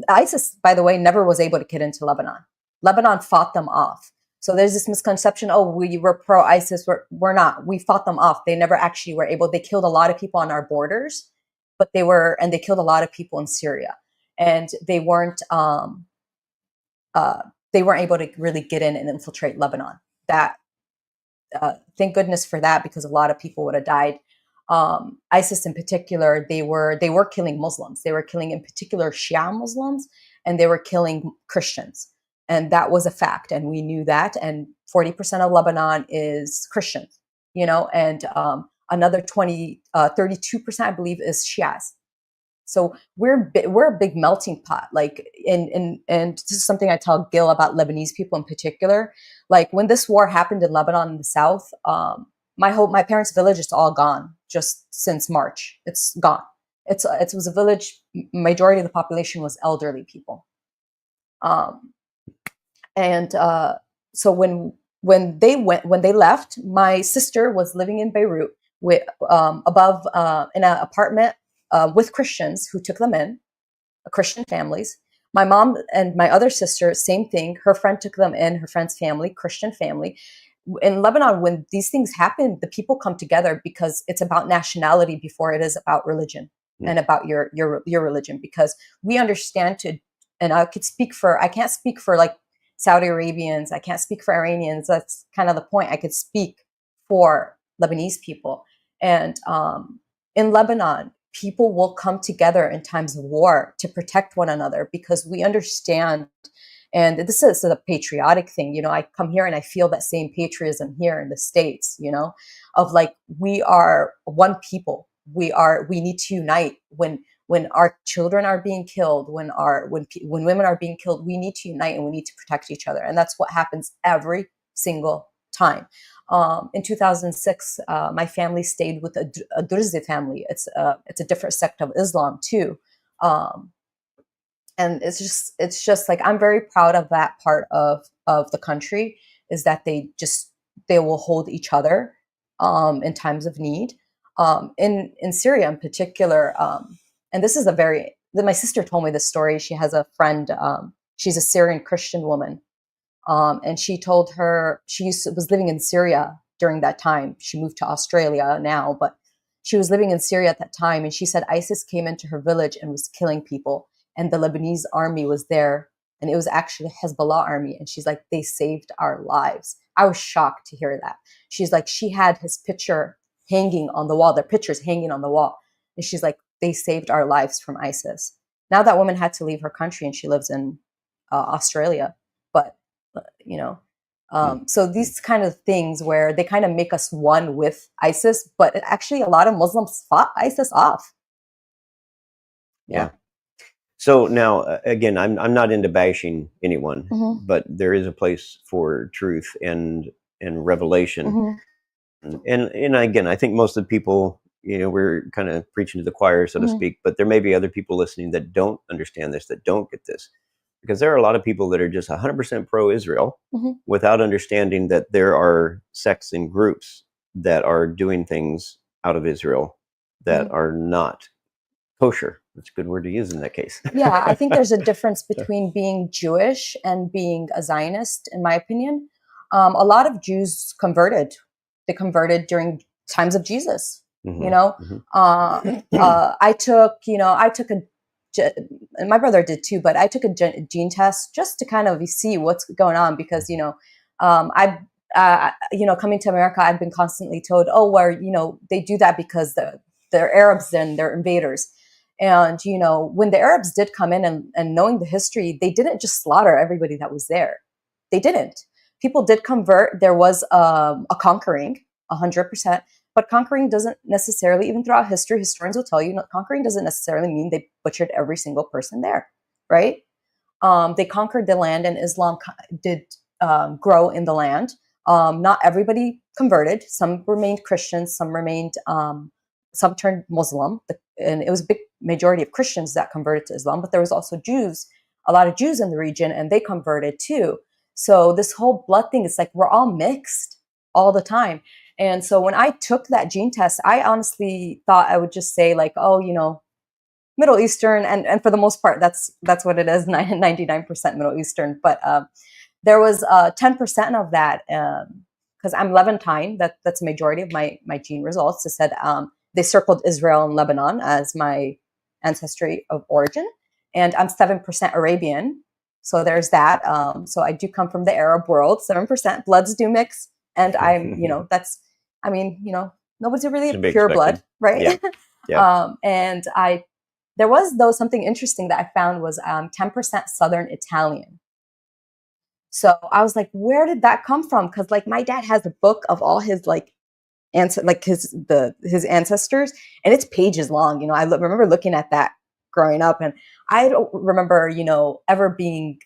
ISIS, by the way, never was able to get into Lebanon. Lebanon fought them off. So there's this misconception, oh, we were pro-ISIS. We're not. We fought them off. They never actually were able. They killed a lot of people on our borders, but they killed a lot of people in Syria. And they weren't able to really get in and infiltrate Lebanon. Thank goodness for that, because a lot of people would have died. ISIS in particular, they were killing Muslims. They were killing in particular Shia Muslims, and they were killing Christians. And that was a fact. And we knew that. And 40% of Lebanon is Christians, you know, and another 32%, I believe, is Shias. So we're a big melting pot. Like, and this is something I tell Gil about Lebanese people in particular. Like when this war happened in Lebanon in the south, my parents' village is all gone just since March. It's gone. It was a village. Majority of the population was elderly people. So when they left, my sister was living in Beirut with above in an apartment with Christians who took them in, Christian families. My mom and my other sister, same thing. Her friend took them in, her friend's family, Christian family. In Lebanon, when these things happen, the people come together because it's about nationality before it is about religion and about your religion. Because we understand and I can't speak for like Saudi Arabians, I can't speak for Iranians. That's kind of the point. I could speak for Lebanese people. And in Lebanon, people will come together in times of war to protect one another because we understand. And this is a patriotic thing. You know, I come here and I feel that same patriotism here in the States, you know, of like, we are one people. We need to unite when our children are being killed, when women are being killed, we need to unite and we need to protect each other. And that's what happens every single time. In 2006, my family stayed with a Druze family. It's a different sect of Islam too. And it's just like, I'm very proud of that part of the country, is that they will hold each other in times of need. In Syria in particular, and this is my sister told me this story. She has a friend, she's a Syrian Christian woman. And she told her was living in Syria during that time. She moved to Australia now, but she was living in Syria at that time. And she said ISIS came into her village and was killing people. And the Lebanese army was there. And it was actually Hezbollah army. And she's like, they saved our lives. I was shocked to hear that. She's like, she had his picture hanging on the wall, their pictures hanging on the wall. And she's like, they saved our lives from ISIS. Now that woman had to leave her country and she lives in Australia. But, you know, so these kind of things where they kind of make us one with ISIS, but actually a lot of Muslims fought ISIS off. Yeah. So now, again, I'm not into bashing anyone, Mhm. but there is a place for truth and revelation. Mhm. And again, I think most of the people, we're kind of preaching to the choir, so to Mhm. speak, but there may be other people listening that don't understand this, that don't get this, because there are a lot of people that are just 100% pro-Israel Mhm. without understanding that there are sects and groups that are doing things out of Israel that Mhm. are not kosher. That's a good word to use in that case. Yeah, I think there's a difference between being Jewish and being a Zionist, in my opinion. A lot of Jews converted. They converted during times of Jesus. You Mhm, know, mhm. I took a, and my brother did too, but I took a gene test just to kind of see what's going on because I. Coming to America, I've been constantly told, "Oh, where they do that because they're Arabs and they're invaders." And, when the Arabs did come in and knowing the history, they didn't just slaughter everybody that was there. They didn't. People did convert. There was a conquering, 100%. But conquering doesn't necessarily, even throughout history, historians will tell you, conquering doesn't necessarily mean they butchered every single person there, right? They conquered the land and Islam did grow in the land. Not everybody converted. Some remained Christians, some turned Muslim, and it was a big majority of Christians that converted to Islam, but there was also Jews, a lot of Jews in the region, and they converted too. So this whole blood thing is like we're all mixed all the time. And so when I took that gene test, I honestly thought I would just say like, oh, Middle Eastern, and for the most part, that's what it is, 99% Middle Eastern. But there was 10% of that because I'm Levantine. That's a majority of my gene results. It said they circled Israel and Lebanon as my ancestry of origin, and I'm 7% Arabian. So there's that. So I do come from the Arab world. 7% bloods do mix, and I'm that's nobody's really To be pure blood, expected. right? Yeah. Yeah. And there was though something interesting that I found was 10% Southern Italian. So I was like, where did that come from? Because like my dad has a book of all his his ancestors, and it's pages long. I remember looking at that growing up, and I don't remember ever being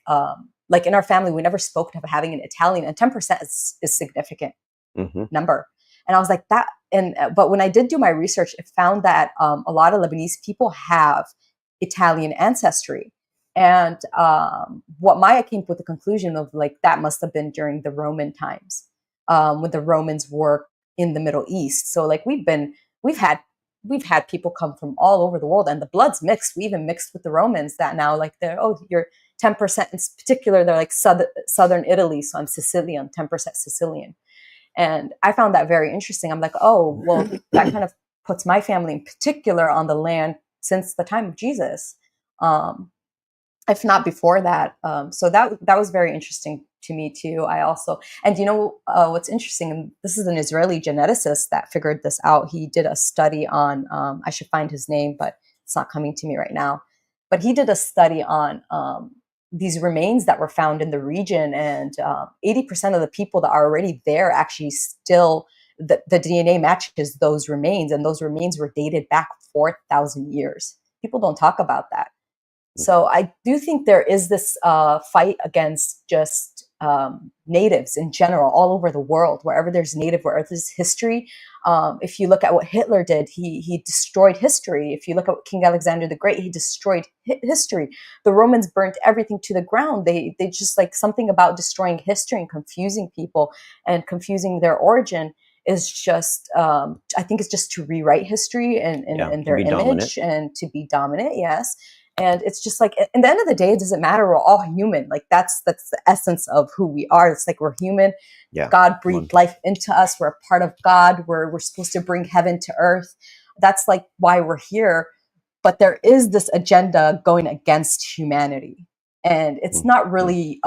like in our family we never spoke of having an Italian, and 10% is significant Hmm. number. And I was like that. And but when I did do my research, it found that a lot of Lebanese people have Italian ancestry. And what Maya came with the conclusion of like that must have been during the Roman times when the Romans were in the Middle East. So like we've had people come from all over the world, and the blood's mixed. We even mixed with the Romans that now like you're 10% in particular. They're like southern Italy, so I'm Sicilian, 10% Sicilian. And I found that very interesting. I'm like, oh, well, that kind of puts my family in particular on the land since the time of Jesus, if not before that. So that was very interesting to me too. I also, and what's interesting, and this is an Israeli geneticist that figured this out. He did a study on, I should find his name, but it's not coming to me right now. But he did a study on these remains that were found in the region, and 80% of the people that are already there actually still the DNA matches those remains, and those remains were dated back 4,000 years. People don't talk about that. So I do think there is this fight against just natives in general, all over the world, wherever there's native, wherever there's history. If you look at what Hitler did, he destroyed history. If you look at what King Alexander the Great, he destroyed history. The Romans burnt everything to the ground. They just like something about destroying history and confusing people and confusing their origin is just, I think it's just to rewrite history and their image dominant. and to be dominant. Yes. And it's just like, at the end of the day, it doesn't matter. We're all human. Like that's the essence of who we are. It's like we're human. Yeah. God breathed life into us. We're a part of God. We're supposed to bring heaven to earth. That's like why we're here. But there is this agenda going against humanity. And it's not really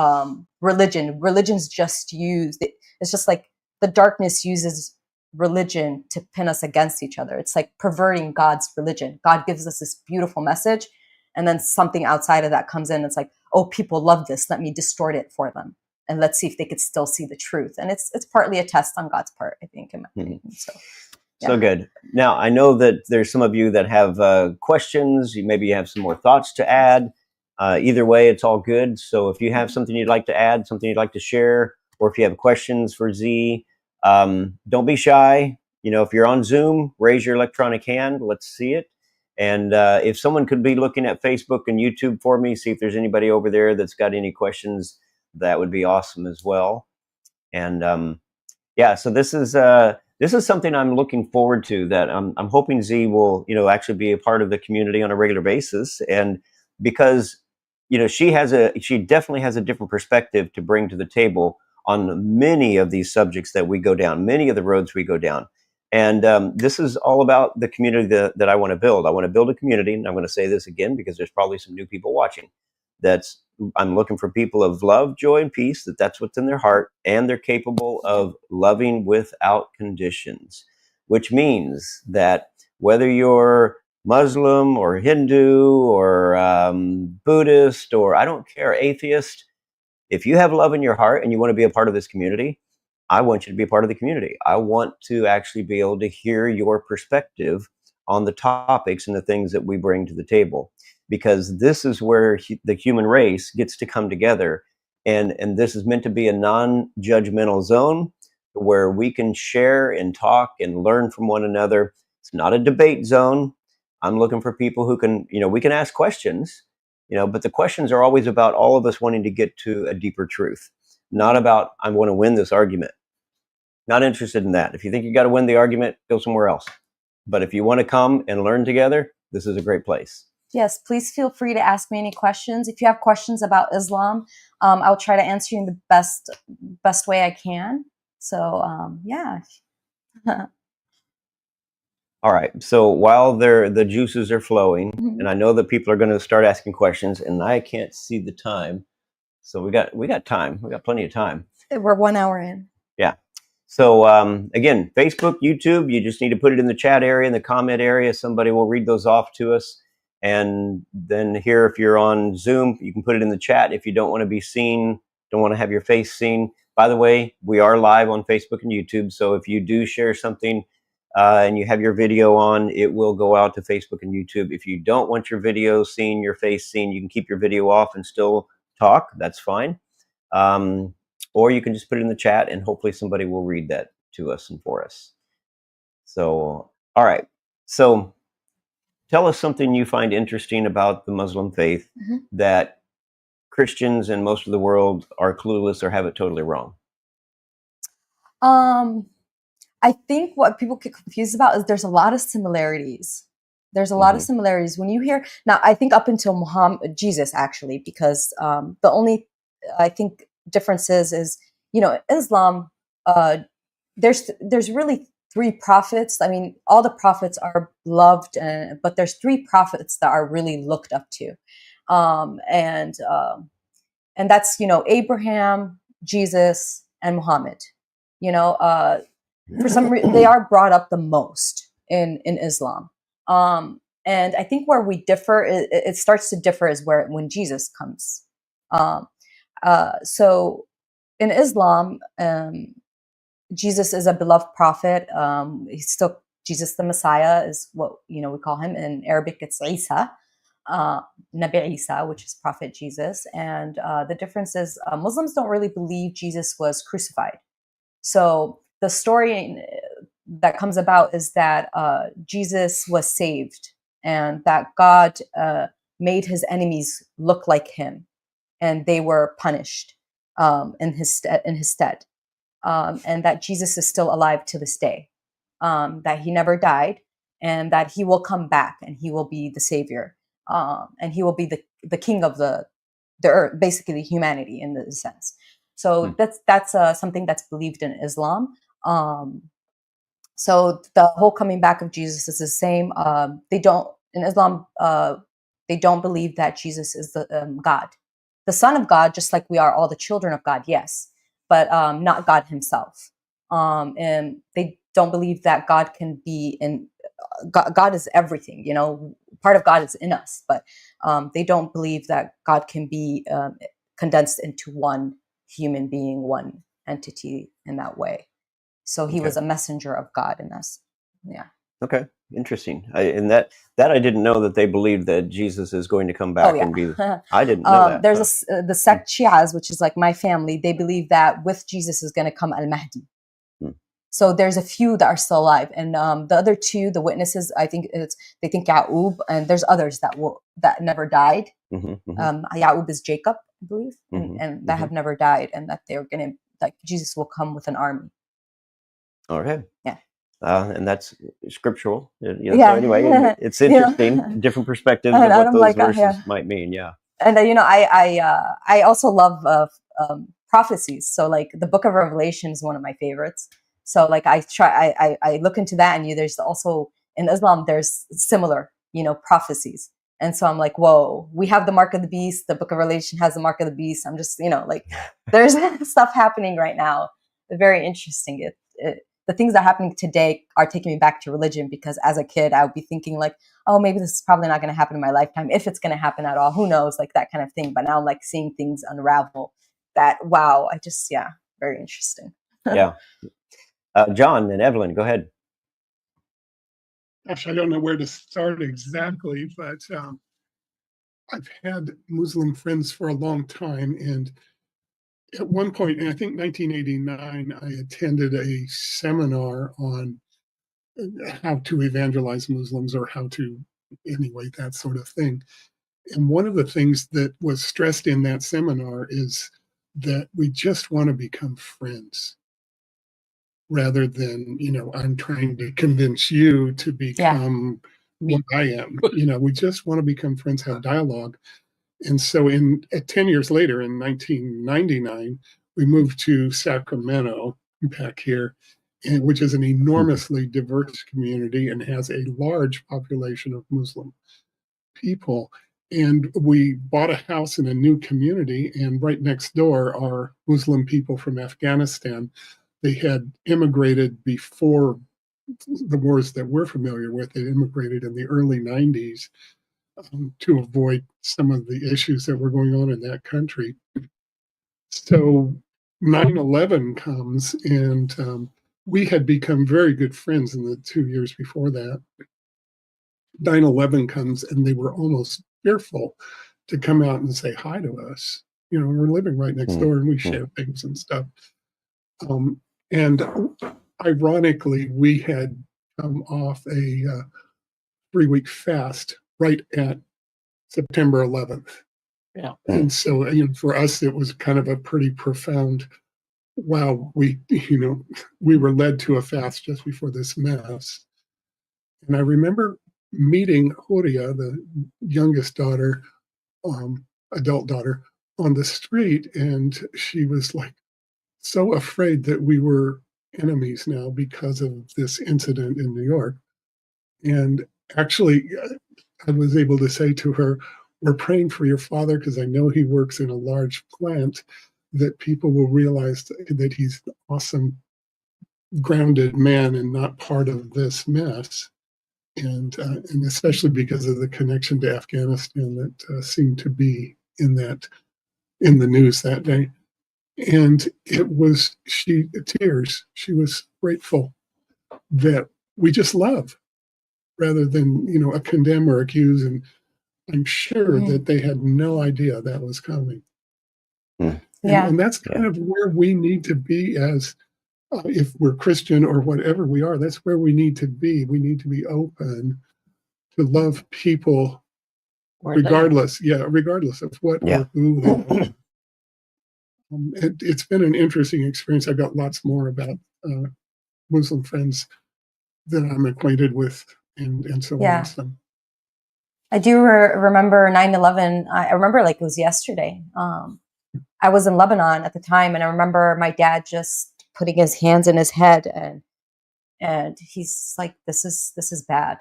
religion. Religion's just used. It's just like the darkness uses religion to pin us against each other. It's like perverting God's religion. God gives us this beautiful message, and then something outside of that comes in. It's like, oh, people love this. Let me distort it for them. And let's see if they could still see the truth. And it's partly a test on God's part, I think, in my opinion. So good. Now, I know that there's some of you that have questions. Maybe you have some more thoughts to add. Either way, it's all good. So if you have something you'd like to add, something you'd like to share, or if you have questions for Z, don't be shy. You know, if you're on Zoom, raise your electronic hand. Let's see it. And if someone could be looking at Facebook and YouTube for me, see if there's anybody over there that's got any questions, that would be awesome as well. And yeah, so this is something I'm looking forward to. That I'm hoping Z will, you know, actually be a part of the community on a regular basis, and because, you know, she definitely has a different perspective to bring to the table on many of these subjects that we go down, many of the roads we go down. And this is all about the community that I want to build. I want to build a community, and I'm going to say this again because there's probably some new people watching. I'm looking for people of love, joy, and peace, that's what's in their heart, and they're capable of loving without conditions, which means that whether you're Muslim or Hindu or Buddhist, or I don't care, atheist, if you have love in your heart and you want to be a part of this community, I want you to be a part of the community. I want to actually be able to hear your perspective on the topics and the things that we bring to the table, because this is where the human race gets to come together. And this is meant to be a non-judgmental zone where we can share and talk and learn from one another. It's not a debate zone. I'm looking for people who can, you know, we can ask questions, you know, but the questions are always about all of us wanting to get to a deeper truth, not about, I want to win this argument. Not interested in that. If you think you got to win the argument, go somewhere else. But if you want to come and learn together, this is a great place. Yes, please feel free to ask me any questions. If you have questions about Islam, I'll try to answer you in the best way I can. So, yeah. All right. So while the juices are flowing, and I know that people are going to start asking questions, and I can't see the time, so we got time. We got plenty of time. We're 1 hour in. Yeah. So again, Facebook, YouTube, you just need to put it in the chat area, in the comment area. Somebody will read those off to us. And then here, if you're on Zoom, you can put it in the chat. If you don't want to be seen, don't want to have your face seen. By the way, we are live on Facebook and YouTube. So if you do share something and you have your video on, it will go out to Facebook and YouTube. If you don't want your video seen, your face seen, you can keep your video off and still talk. That's fine. Or you can just put it in the chat, and hopefully somebody will read that to us and for us. So, all right. So tell us something you find interesting about the Muslim faith that Christians and most of the world are clueless or have it totally wrong. I think what people get confused about is there's a lot of similarities. There's a lot of similarities. When you hear, now I think up until Jesus actually, because the only, I think, differences is, you know, Islam, there's really 3 prophets. I mean, all the prophets are loved, but there's 3 prophets that are really looked up to. And that's, you know, Abraham, Jesus, and Muhammad. You know, for some reason, they are brought up the most in Islam. And I think where we differ, it starts to differ is when Jesus comes. So in Islam, Jesus is a beloved prophet. He's still Jesus, the Messiah, is what, you know, we call him. In Arabic, it's Isa, Nabi Isa, which is Prophet Jesus. And the difference is Muslims don't really believe Jesus was crucified. So the story that comes about is that Jesus was saved, and that God made his enemies look like him, and they were punished in his stead. And that Jesus is still alive to this day, that he never died, and that he will come back, and he will be the savior, and he will be the king of the earth, basically humanity in the sense. So that's something that's believed in Islam. So the whole coming back of Jesus is the same. They don't, in Islam, they don't believe that Jesus is the God, the Son of God, just like we are all the children of God, yes, but not God himself. And they don't believe that God can be in, God is everything, you know, part of God is in us, but they don't believe that God can be condensed into one human being, one entity in that way. So he was a messenger of God in us. Yeah. Okay, interesting. And that I didn't know that they believed that Jesus is going to come back Oh and be. yeah. I didn't know that. There's but- the sect Shias, which is like my family. They believe that with Jesus is going to come Al Mahdi. Hmm. So there's a few that are still alive, and the other two, the witnesses, I think they think Ya'ub, and there's others that never died. Mhm, mhm, Ya'ub is Jacob, I believe, mhm, and that mhm. have never died, and that they're gonna like Jesus will come with an army. Okay. Yeah. And that's scriptural. So Yeah. anyway, it's You know? interesting, different perspectives And of what I'm those like, verses yeah. might mean. Yeah. And I also love prophecies. So like the Book of Revelation is one of my favorites. So like I look into that, and there's also in Islam there's similar prophecies. And so I'm like, whoa, we have the mark of the beast. The Book of Revelation has the mark of the beast. I'm just like there's stuff happening right now. Very interesting. The things that are happening today are taking me back to religion, because as a kid I would be thinking like, oh, maybe this is probably not going to happen in my lifetime, if it's going to happen at all, who knows, like that kind of thing. But now I'm like seeing things unravel that, wow, very interesting. Yeah. John and Evelyn, go ahead. Gosh, I don't know where to start exactly, but I've had Muslim friends for a long time. And at one point, in I think 1989, I attended a seminar on how to evangelize Muslims, or how to, anyway, that sort of thing. And one of the things that was stressed in that seminar is that we just want to become friends, rather than, I'm trying to convince you to become what I am. We just want to become friends, have dialogue. And so 10 years later, in 1999, we moved to Sacramento, back here, which is an enormously diverse community and has a large population of Muslim people. And we bought a house in a new community, and right next door are Muslim people from Afghanistan. They had immigrated before the wars that we're familiar with. They immigrated in the early 90s to avoid some of the issues that were going on in that country. So 9/11 comes, and we had become very good friends in the 2 years before that. 9/11 comes, and they were almost fearful to come out and say hi to us. We're living right next door, and we share things and stuff. And ironically, we had come off a 3-week fast right at September 11th. Yeah. And so, for us, it was kind of a pretty profound, wow, we were led to a fast just before this mess. And I remember meeting Horia, the youngest daughter, adult daughter, on the street, and she was like so afraid that we were enemies now because of this incident in New York. And actually, I was able to say to her, we're praying for your father, because I know he works in a large plant, that people will realize that he's an awesome, grounded man and not part of this mess. And especially because of the connection to Afghanistan that seemed to be in the news that day. And it was tears. She was grateful that we just love, rather than a condemn or accuse. And I'm sure that they had no idea that was coming. And that's kind of where we need to be as if we're Christian or whatever we are. That's where we need to be. We need to be open to love people regardless of what or who they are. It's been an interesting experience. I've got lots more about Muslim friends that I'm acquainted with, and so on. So. I do remember 9/11. I remember like it was yesterday. I was in Lebanon at the time, and I remember my dad just putting his hands in his head, and he's like, "This is bad.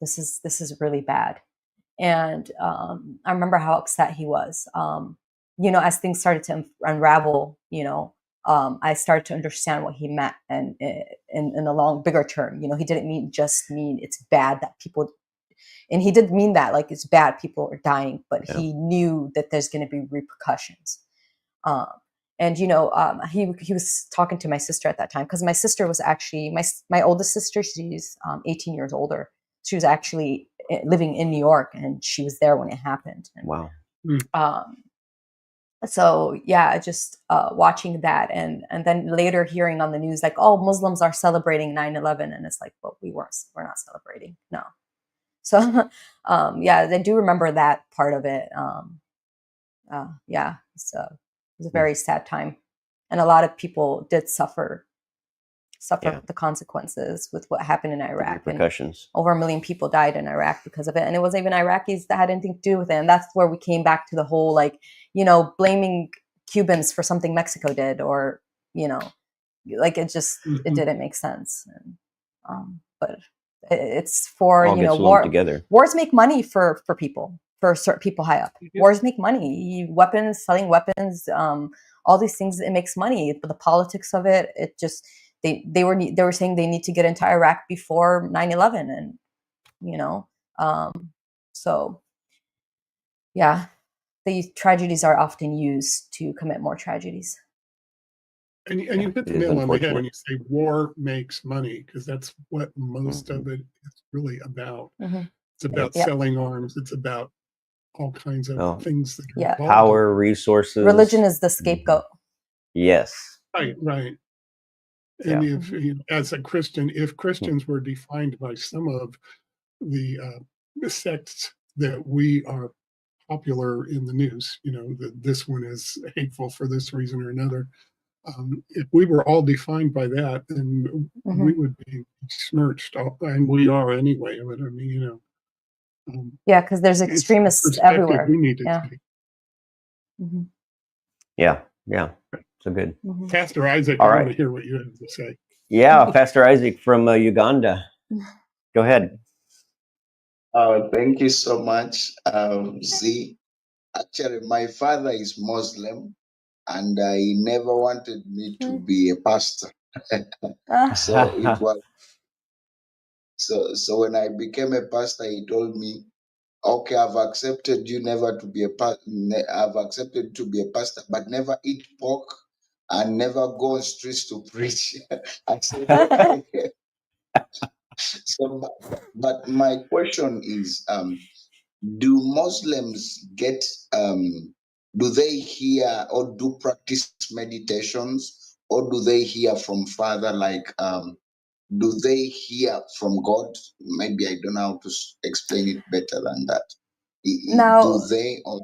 This is really bad." And I remember how upset he was. As things started to unravel, I started to understand what he meant, and in a long, bigger term, he didn't mean it's bad that people, and he did mean that, like, it's bad people are dying, but he knew that there's going to be repercussions. And he was talking to my sister at that time, because my sister was actually my oldest sister. She's 18 years older. She was actually living in New York, and she was there when it happened. And, Wow. so yeah, just watching that, and then later hearing on the news like, oh, Muslims are celebrating 9/11, and it's like, well, we're not celebrating, no. So yeah, I do remember that part of it. Yeah, so it was a very sad time, and a lot of people did suffer Yeah. the consequences with what happened in The Iraq, and repercussions. over 1 million people died in Iraq because of it. And it wasn't even Iraqis that had anything to do with it. And that's where we came back to the whole, like, blaming Cubans for something Mexico did, or, like it didn't make sense. And, but it's for, All gets lumped war. together. Wars make money for people, for certain people high up. Yeah. Wars make money. Weapons, selling weapons, all these things, it makes money. But the politics of it, it just, they were saying they need to get into Iraq before 9/11, and so yeah, the tragedies are often used to commit more tragedies. And you Yeah, hit the it is nail on the head unfortunate. when you say war makes money, because that's what most of it is really about. Mhm. It's about Yep. selling arms. It's about all kinds of Oh. things that are Yeah. involved in Power, it. resources. Religion is the scapegoat. Yes. Right. Yeah. And if as a Christian, if Christians were defined by some of the sects that we are popular in the news, that this one is hateful for this reason or another. If we were all defined by that, then we would be smirched, and we are anyway. But I mean, Yeah, because there's it's a extremists perspective everywhere. we need to Yeah. take. Mhm. Yeah. So good. Mhm. Pastor Isaac, All I right. want to hear what you have to say. Yeah, Pastor Isaac from Uganda. Go ahead. Thank you so much, Z. Actually, my father is Muslim, and he never wanted me to be a pastor. Ah. So it was so when I became a pastor, he told me, "Okay, I've accepted you never to be a I've accepted to be a pastor, but never eat pork and never go on streets to preach." I said, "Okay." So, but my question is, do Muslims get do they hear or do practice meditations, or do they hear from Father, like do they hear from God? Maybe I don't know how to explain it better than that. Now, Do they, or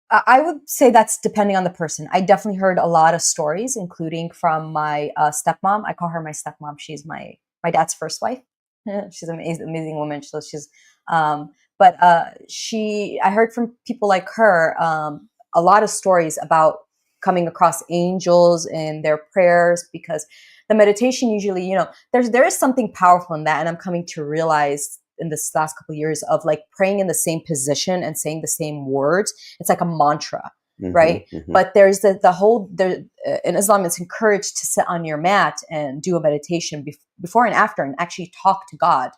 I would say that's depending on the person. I definitely heard a lot of stories, including from my stepmom. I call her my stepmom. She's my dad's first wife. She's an amazing woman. So she's, but I heard from people like her a lot of stories about coming across angels in their prayers, because the meditation usually, there is something powerful in that, and I'm coming to realize in this last couple of years of like praying in the same position and saying the same words. It's like a mantra, right? But there's the whole in Islam, it's encouraged to sit on your mat and do a meditation before and after, and actually talk to God,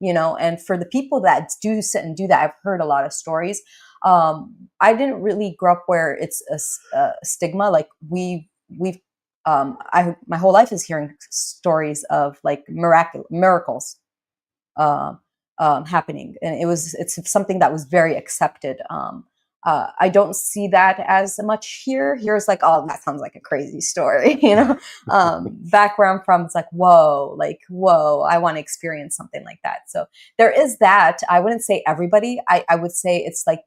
and for the people that do sit and do that, I've heard a lot of stories. I didn't really grow up where it's a stigma. Like my whole life is hearing stories of like miracles happening, and it's something that was very accepted. I don't see that as much here. Here's like, oh, that sounds like a crazy story, background from, it's like, whoa, I want to experience something like that. So there is that. I wouldn't say everybody. I would say it's like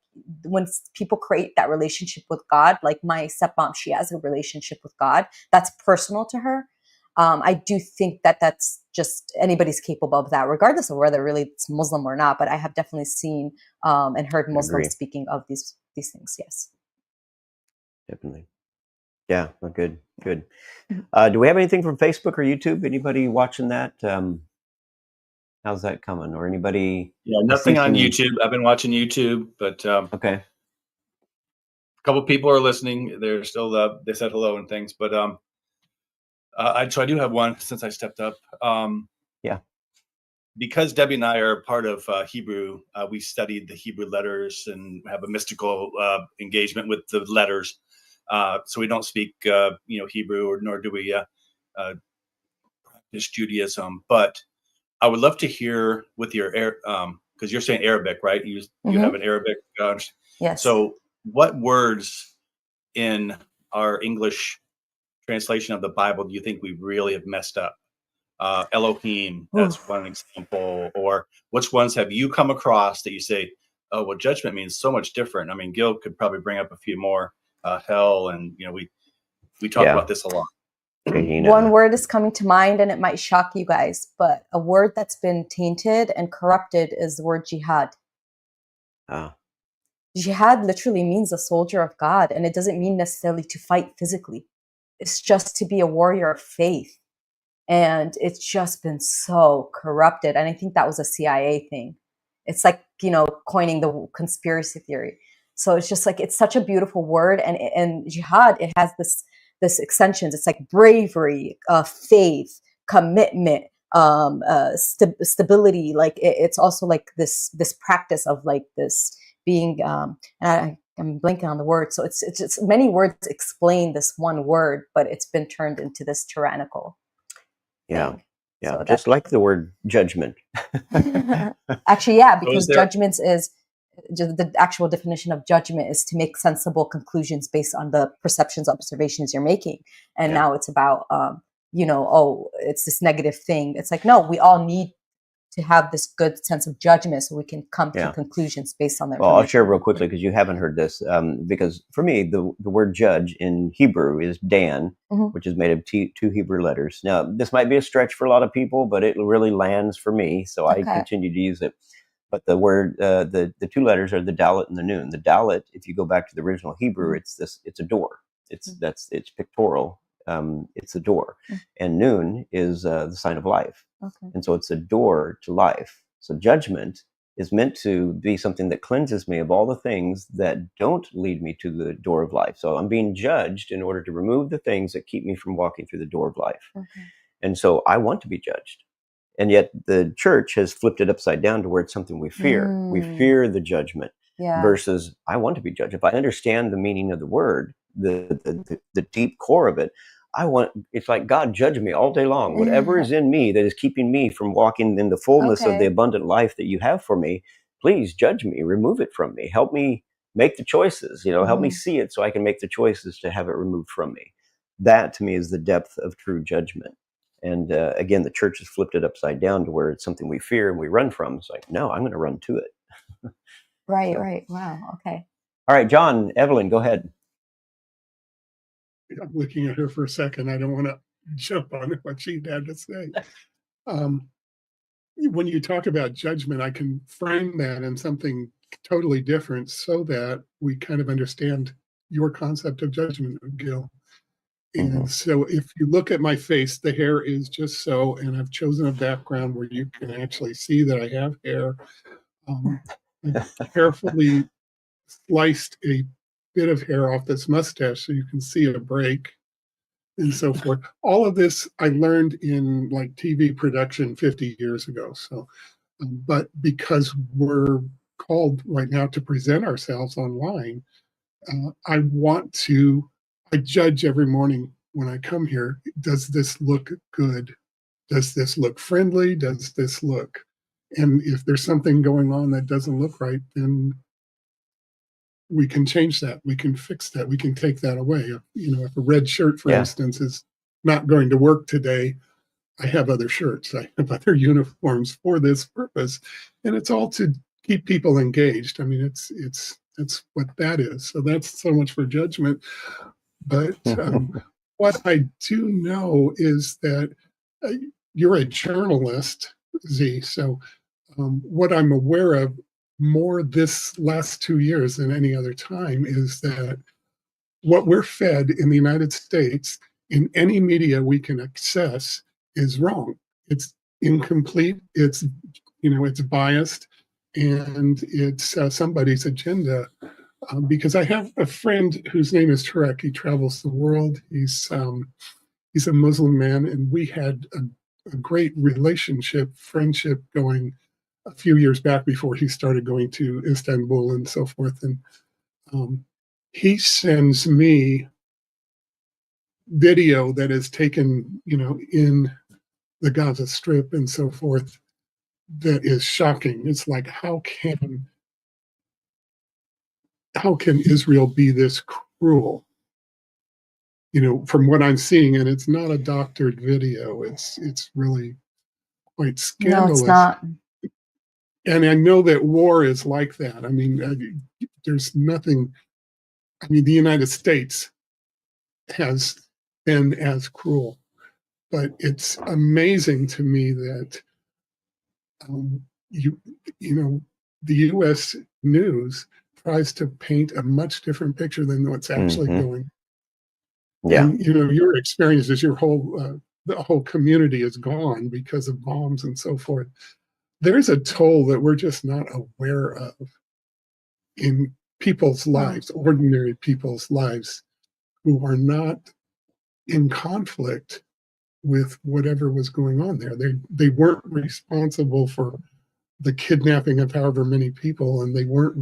when people create that relationship with God, like my stepmom, she has a relationship with God that's personal to her. I do think that that's just anybody's capable of that, regardless of whether really it's Muslim or not. But I have definitely seen and heard Muslims speaking of these things. Yes, definitely. Yeah, well, good. Do we have anything from Facebook or YouTube? Anybody watching that? How's that coming? Or anybody? Yeah, nothing on YouTube. I've been watching YouTube, but okay. A couple people are listening. They're still they said hello and things, but I do have one since I stepped up. Yeah. Because Debbie and I are part of Hebrew, we studied the Hebrew letters and have a mystical engagement with the letters. So we don't speak, Hebrew, or nor do we practice Judaism. But I would love to hear with your because you're saying Arabic, right? You have Hmm. an Arabic. Yes. So what words in our English translation of the Bible do you think we really have messed up? Elohim, that's Oof. one example. Or which ones have you come across that you say, oh, well, judgment means so much different? I mean, Gil could probably bring up a few more. Hell, and we talk Yeah. about this a lot. One word is coming to mind, and it might shock you guys, but a word that's been tainted and corrupted is the word jihad. Jihad literally means a soldier of God, and it doesn't mean necessarily to fight physically. It's just to be a warrior of faith. And it's just been so corrupted. And I think that was a CIA thing. It's like, coining the conspiracy theory. So it's just like, it's such a beautiful word. And jihad, it has this extensions. It's like bravery, faith, commitment, stability. Like it's also like this practice of like this being, and I'm blanking on the word. So it's many words explain this one word, but it's been turned into this tyrannical thing. Yeah, So just like the word judgment. Actually, yeah, So because judgments is the actual definition of judgment is to make sensible conclusions based on the perceptions, observations you're making. And now it's about, it's this negative thing. It's like, no, we all need to have this good sense of judgment so we can come to conclusions based on their. Well, I'll share real quickly because you haven't heard this. Because for me, the word judge in Hebrew is Dan, which is made of two Hebrew letters. Now, this might be a stretch for a lot of people, but it really lands for me, so I continue to use it. But the word, the two letters are the Dalet and the Nun. The Dalet, if you go back to the original Hebrew, it's a door. It's pictorial. It's a door, and Nun is the sign of life, and so it's a door to life. So judgment is meant to be something that cleanses me of all the things that don't lead me to the door of life. So I'm being judged in order to remove the things that keep me from walking through the door of life. And so I want to be judged. And yet the church has flipped it upside down to where it's something we fear. We fear the judgment versus I want to be judged. If I understand the meaning of the word, the deep core of it, it's like, God, judge me all day long. Whatever is in me that is keeping me from walking in the fullness of the abundant life that you have for me, please judge me, remove it from me. Help me make the choices, help me see it so I can make the choices to have it removed from me. That to me is the depth of true judgment. And again, the church has flipped it upside down to where it's something we fear and we run from. It's like, no, I'm going to run to it. Right. Wow. Okay. All right, John, Evelyn, go ahead. I'm looking at her for a second. I don't want to jump on what she had to say. When you talk about judgment, I can frame that in something totally different so that we kind of understand your concept of judgment, Gil. And so if you look at my face, the hair is just so, and I've chosen a background where you can actually see that I have hair. I've carefully sliced a bit of hair off this mustache so you can see a break and so forth. All of this I learned in like TV production 50 years ago. So, but because we're called right now to present ourselves online, I judge every morning when I come here. Does this look good? Does this look friendly? Does this look, and if there's something going on that doesn't look right, then we can change that. We can fix that. We can take that away. If a red shirt, for instance, is not going to work today, I have other shirts. I have other uniforms for this purpose, and it's all to keep people engaged. I mean, that's what that is. So that's so much for judgment. But what I do know is that you're a journalist, Z. So what I'm aware of more this last 2 years than any other time is that what we're fed in the United States in any media we can access is wrong. It's incomplete. It's biased, and it's somebody's agenda. Because I have a friend whose name is Tarek. He travels the world. He's a Muslim man, and we had a great friendship going a few years back before he started going to Istanbul and so forth. And he sends me video that is taken, in the Gaza Strip and so forth that is shocking. It's like, how can Israel be this cruel? From what I'm seeing, and it's not a doctored video. It's really quite No, it's scandalous. not. And I know that war is like that. I mean, there's nothing. I mean, the United States has been as cruel, but it's amazing to me that you know the U.S. news tries to paint a much different picture than what's actually going. Yeah. And your experience is the whole community is gone because of bombs and so forth. There's a toll that we're just not aware of in people's lives, ordinary people's lives, who are not in conflict with whatever was going on there. They weren't responsible for the kidnapping of however many people, and they weren't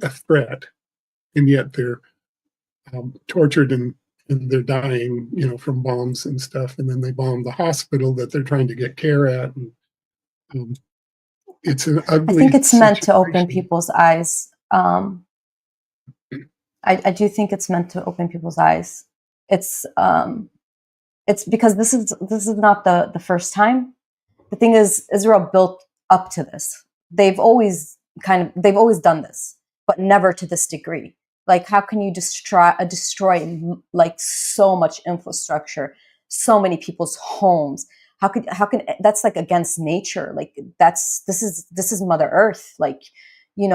a threat, and yet they're tortured and they're dying, from bombs and stuff. And then they bomb the hospital that they're trying to get care at. And it's an ugly. I think it's meant to open situation. people's eyes. I do think it's meant to open people's eyes. It's because this is not the first time. The thing is, Israel built up to this. They've always done this, but never to this degree. Like, how can you destroy like so much infrastructure, so many people's homes? How can that's like against nature? Like, this is Mother Earth. Like, you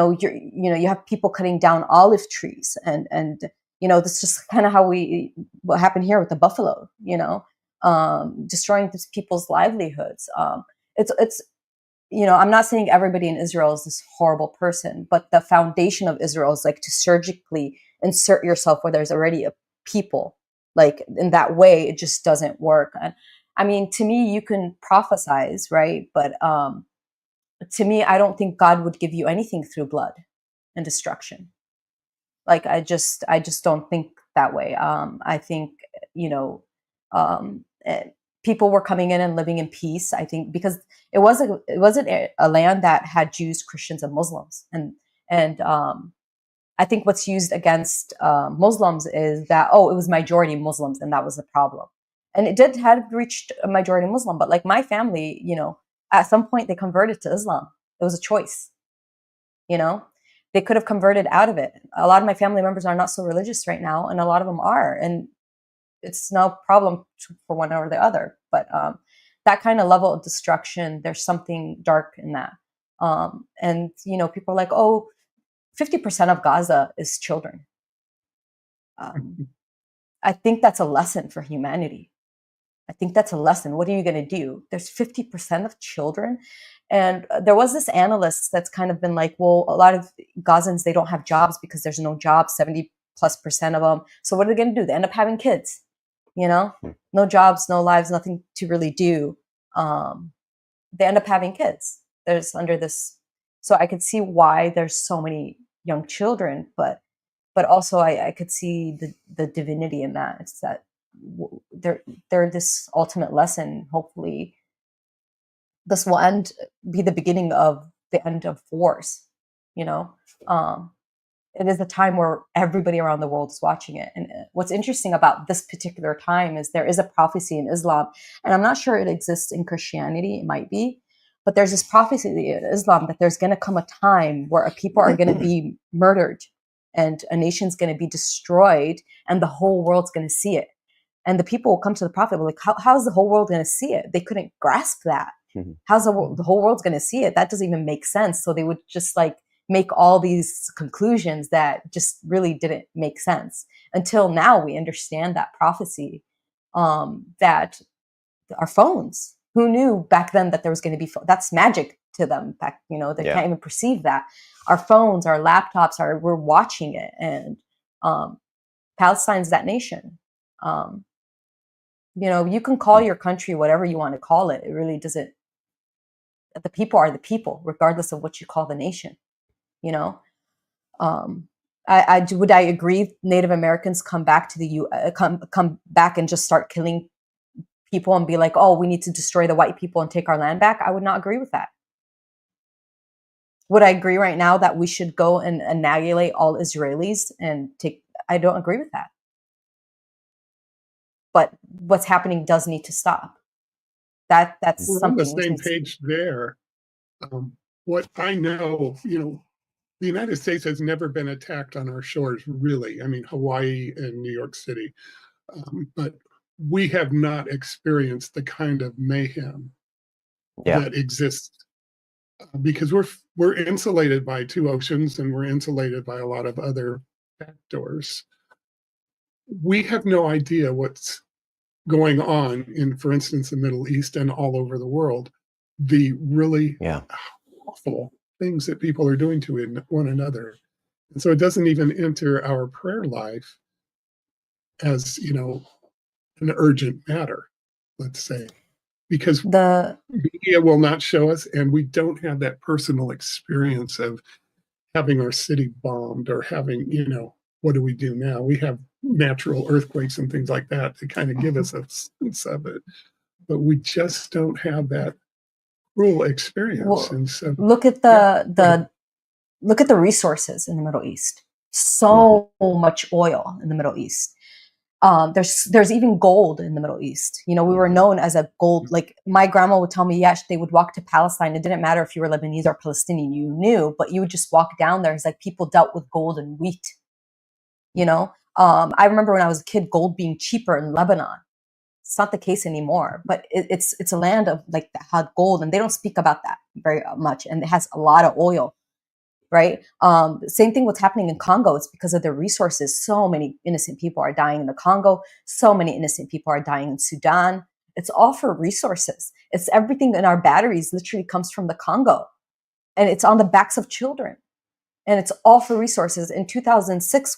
have people cutting down olive trees, and this is just kind of what happened here with the buffalo. Destroying these people's livelihoods. It's I'm not saying everybody in Israel is this horrible person, but the foundation of Israel is like to surgically insert yourself where there's already a people. Like, in that way, it just doesn't work. And I mean, to me, you can prophesize, right? But to me, I don't think God would give you anything through blood and destruction. Like, I just don't think that way. I think, people were coming in and living in peace. I think because it wasn't a land that had Jews, Christians, and Muslims, and I think what's used against Muslims is that it was majority Muslims, and that was the problem. And it had reached a majority Muslim, but like my family, at some point they converted to Islam. It was a choice. They could have converted out of it. A lot of my family members are not so religious right now, and a lot of them are, and it's no problem for one or the other. But that kind of level of destruction, there's something dark in that. And people are like, 50% of Gaza is children. I think that's a lesson for humanity. I think that's a lesson. What are you going to do? There's 50% of children. And there was this analyst that's kind of been like, well, a lot of Gazans, they don't have jobs because there's no jobs, 70+% of them. So what are they going to do? They end up having kids, no jobs, no lives, nothing to really do. They end up having kids. There's under this. So I could see why there's so many young children, but also I could see the divinity in that. It's that they're this ultimate lesson. Hopefully this will be the beginning of the end of wars. It is a time where everybody around the world is watching it. And what's interesting about this particular time is there is a prophecy in Islam, and I'm not sure it exists in Christianity. It might be, but there's this prophecy in Islam that there's going to come a time where people are going to be murdered and a nation's going to be destroyed and the whole world's going to see it. And the people will come to the prophet like, how's the whole world going to see it? They couldn't grasp that. How's the whole world's going to see it? That doesn't even make sense. So they would just like make all these conclusions that just really didn't make sense. Until now, we understand that prophecy, that our phones, who knew back then that there was going to be, that's magic to them back, they can't even perceive that. Our phones, our laptops, we're watching it. And Palestine's that nation. You can call your country whatever you want to call it. It really doesn't, the people are the people, regardless of what you call the nation. Would I agree Native Americans come back to come back and just start killing people and be like, oh, we need to destroy the white people and take our land back? I would not agree with that. Would I agree right now that we should go and annihilate all Israelis and take? I don't agree with that. But what's happening does need to stop. That's We're on something. the same page there. What I know, the United States has never been attacked on our shores, really. I mean, Hawaii and New York City. But we have not experienced the kind of mayhem Yeah. that exists because we're insulated by two oceans and we're insulated by a lot of other factors. We have no idea what's going on in, for instance, the Middle East and all over the world. The really awful things that people are doing to one another. And so it doesn't even enter our prayer life as, an urgent matter, let's say, because The media will not show us, and we don't have that personal experience of having our city bombed or having, what do we do now? We have natural earthquakes and things like that to kind of give us a sense of it, but we just don't have that cruel experience. Well, and so look at the resources in the Middle East. So much oil in the Middle East. There's even gold in the Middle East. We were known as a gold, like my grandma would tell me, yes, they would walk to Palestine. It didn't matter if you were Lebanese or Palestinian, you knew, but you would just walk down there. It's like people dealt with gold and wheat. I remember when I was a kid, gold being cheaper in Lebanon. It's not the case anymore, but it's a land of like that had gold, and they don't speak about that very much. And it has a lot of oil. Right. Same thing what's happening in Congo. It's because of their resources. So many innocent people are dying in the Congo. So many innocent people are dying in Sudan. It's all for resources. It's everything in our batteries literally comes from the Congo, and it's on the backs of children, and it's all for resources. In 2006,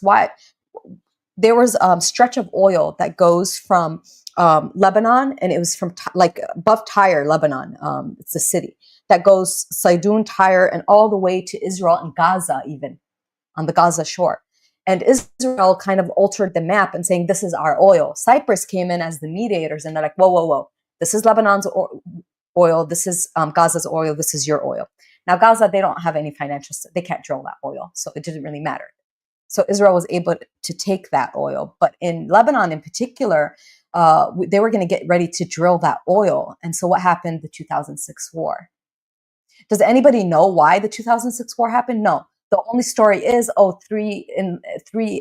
there was a stretch of oil that goes from Lebanon, and it was from above Tyre, Lebanon. It's a city that goes Sidon, Tyre, and all the way to Israel and Gaza, even on the Gaza shore. And Israel kind of altered the map and saying, this is our oil. Cyprus came in as the mediators, and they're like, whoa, whoa, whoa. This is Lebanon's oil. This is Gaza's oil. This is your oil. Now, Gaza, they don't have any financial, they can't drill that oil. So it didn't really matter. So Israel was able to take that oil. But in Lebanon in particular, they were going to get ready to drill that oil. And so what happened? The 2006 war. Does anybody know why the 2006 war happened? No. The only story is, three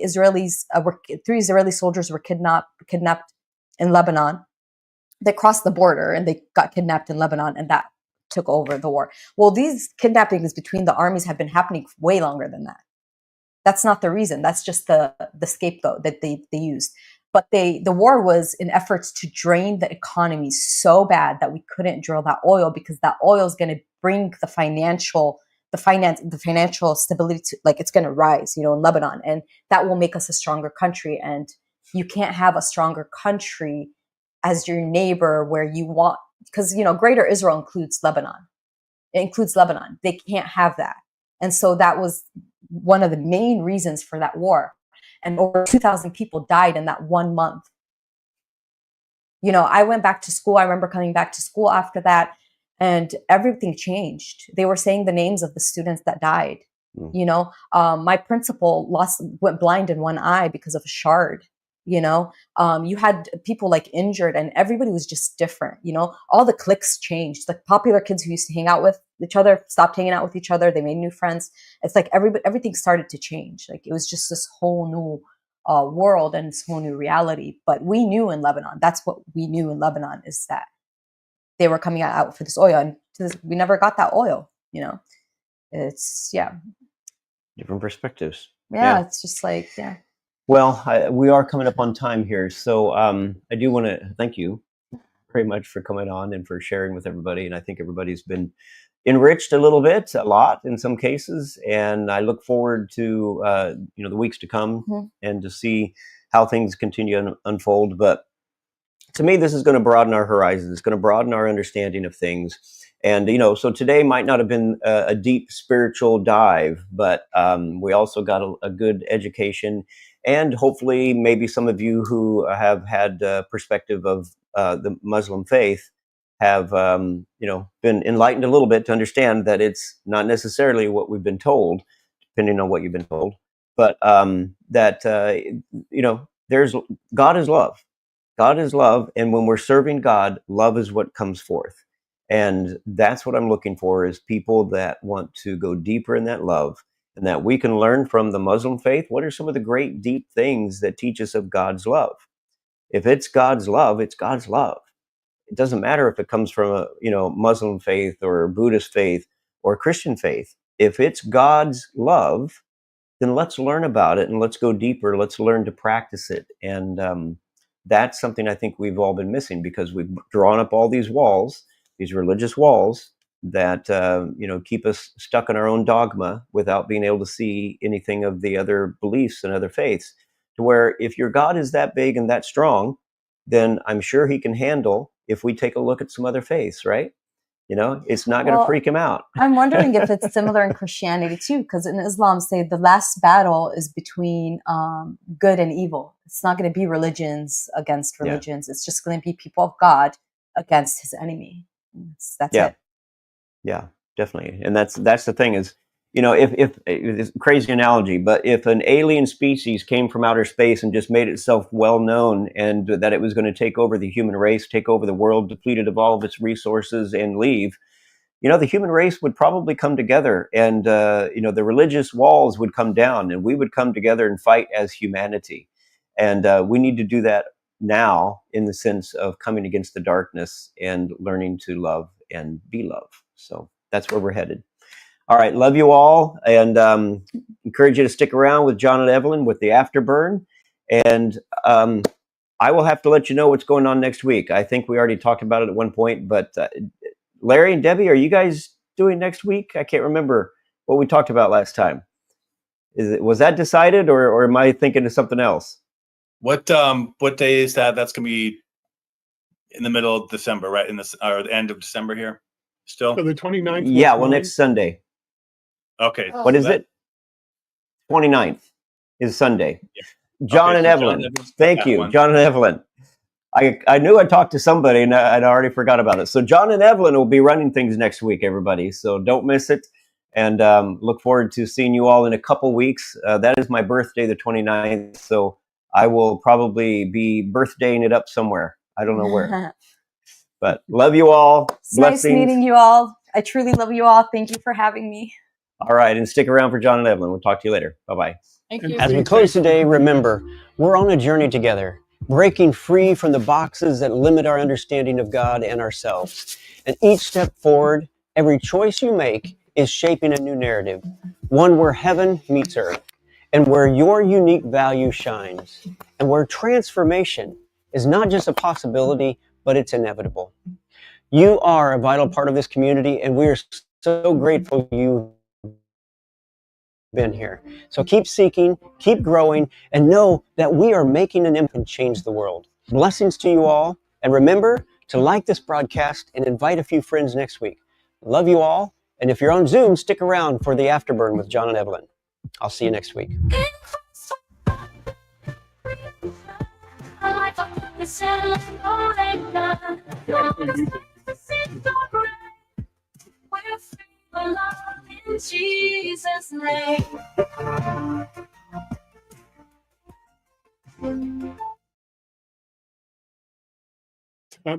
Israeli soldiers were kidnapped in Lebanon. They crossed the border and they got kidnapped in Lebanon, and that took over the war. Well, these kidnappings between the armies have been happening way longer than that. That's not the reason. That's just the scapegoat that they used. But the war was in efforts to drain the economy so bad that we couldn't drill that oil, because that oil is going to bring the financial stability to, like, it's going to rise, in Lebanon, and that will make us a stronger country. And you can't have a stronger country as your neighbor where you want, because Greater Israel includes Lebanon. It includes Lebanon. They can't have that, and so that was one of the main reasons for that war. And over 2,000 people died in that 1 month. I went back to school. I remember coming back to school after that, and everything changed. They were saying the names of the students that died. My principal went blind in one eye because of a shard. You had people like injured, and everybody was just different. All the cliques changed. Like popular kids who used to hang out with each other stopped hanging out with each other. They made new friends. It's like everything started to change. Like it was just this whole new world and this whole new reality. But we knew in Lebanon, that's what we knew in Lebanon, is that they were coming out for this oil, and we never got that oil. It's Different perspectives. Yeah, it's just like, Well, we are coming up on time here, so I do want to thank you very much for coming on and for sharing with everybody. And I think everybody's been enriched a lot in some cases. And I look forward to the weeks to come and to see how things continue to unfold. But to me, this is going to broaden our horizons. It's going to broaden our understanding of things. And, so today might not have been a deep spiritual dive, but we also got a good education. And hopefully maybe some of you who have had perspective of the Muslim faith have, been enlightened a little bit to understand that it's not necessarily what we've been told, depending on what you've been told, but that, there's God is love. God is love. And when we're serving God, love is what comes forth. And that's what I'm looking for, is people that want to go deeper in that love, and that we can learn from the Muslim faith. What are some of the great deep things that teach us of God's love? If it's God's love, it's God's love. It doesn't matter if it comes from a Muslim faith or Buddhist faith or Christian faith. If it's God's love, then let's learn about it and let's go deeper. Let's learn to practice it. And that's something I think we've all been missing, because we've drawn up all these walls, these religious walls that keep us stuck in our own dogma without being able to see anything of the other beliefs and other faiths. To where if your God is that big and that strong, then I'm sure he can handle if we take a look at some other faiths, right? It's not going to freak him out. I'm wondering if it's similar in Christianity too, because in Islam, say the last battle is between good and evil. It's not going to be religions against religions. It's just going to be people of God against his enemy. That's it. Yeah, definitely. And that's the thing is, if it's a crazy analogy, but if an alien species came from outer space and just made itself well known, and that it was going to take over the human race, take over the world, deplete it of all of its resources and leave, the human race would probably come together, and the religious walls would come down, and we would come together and fight as humanity. And we need to do that now, in the sense of coming against the darkness and learning to love and be love. So that's where we're headed. All right. Love you all. And encourage you to stick around with John and Evelyn with the Afterburn. And I will have to let you know what's going on next week. I think we already talked about it at one point, but Larry and Debbie, are you guys doing next week? I can't remember what we talked about last time. Was that decided, or am I thinking of something else? What day is that? That's going to be in the middle of December, right? Or the end of December here still? So the 29th. Yeah, well, next Sunday. Okay. What is it? 29th is Sunday. Yeah. John and Evelyn. Thank you. John and Evelyn. I knew I talked to somebody and I'd already forgot about it. So John and Evelyn will be running things next week, everybody. So don't miss it. And look forward to seeing you all in a couple weeks. That is my birthday, the 29th. So I will probably be birthdaying it up somewhere. I don't know where. But love you all. It's nice meeting you all. I truly love you all. Thank you for having me. All right. And stick around for John and Evelyn. We'll talk to you later. Bye-bye. Thank you. As we close today, remember, we're on a journey together, breaking free from the boxes that limit our understanding of God and ourselves. And each step forward, every choice you make is shaping a new narrative, one where heaven meets earth, and where your unique value shines, and where transformation is not just a possibility, but it's inevitable. You are a vital part of this community, and we are so grateful you've been here. So keep seeking, keep growing, and know that we are making an impact and change the world. Blessings to you all, and remember to like this broadcast and invite a few friends next week. Love you all, and if you're on Zoom, stick around for the Afterburn with John and Evelyn. I'll see you next week. In Jesus' name. Ta-da.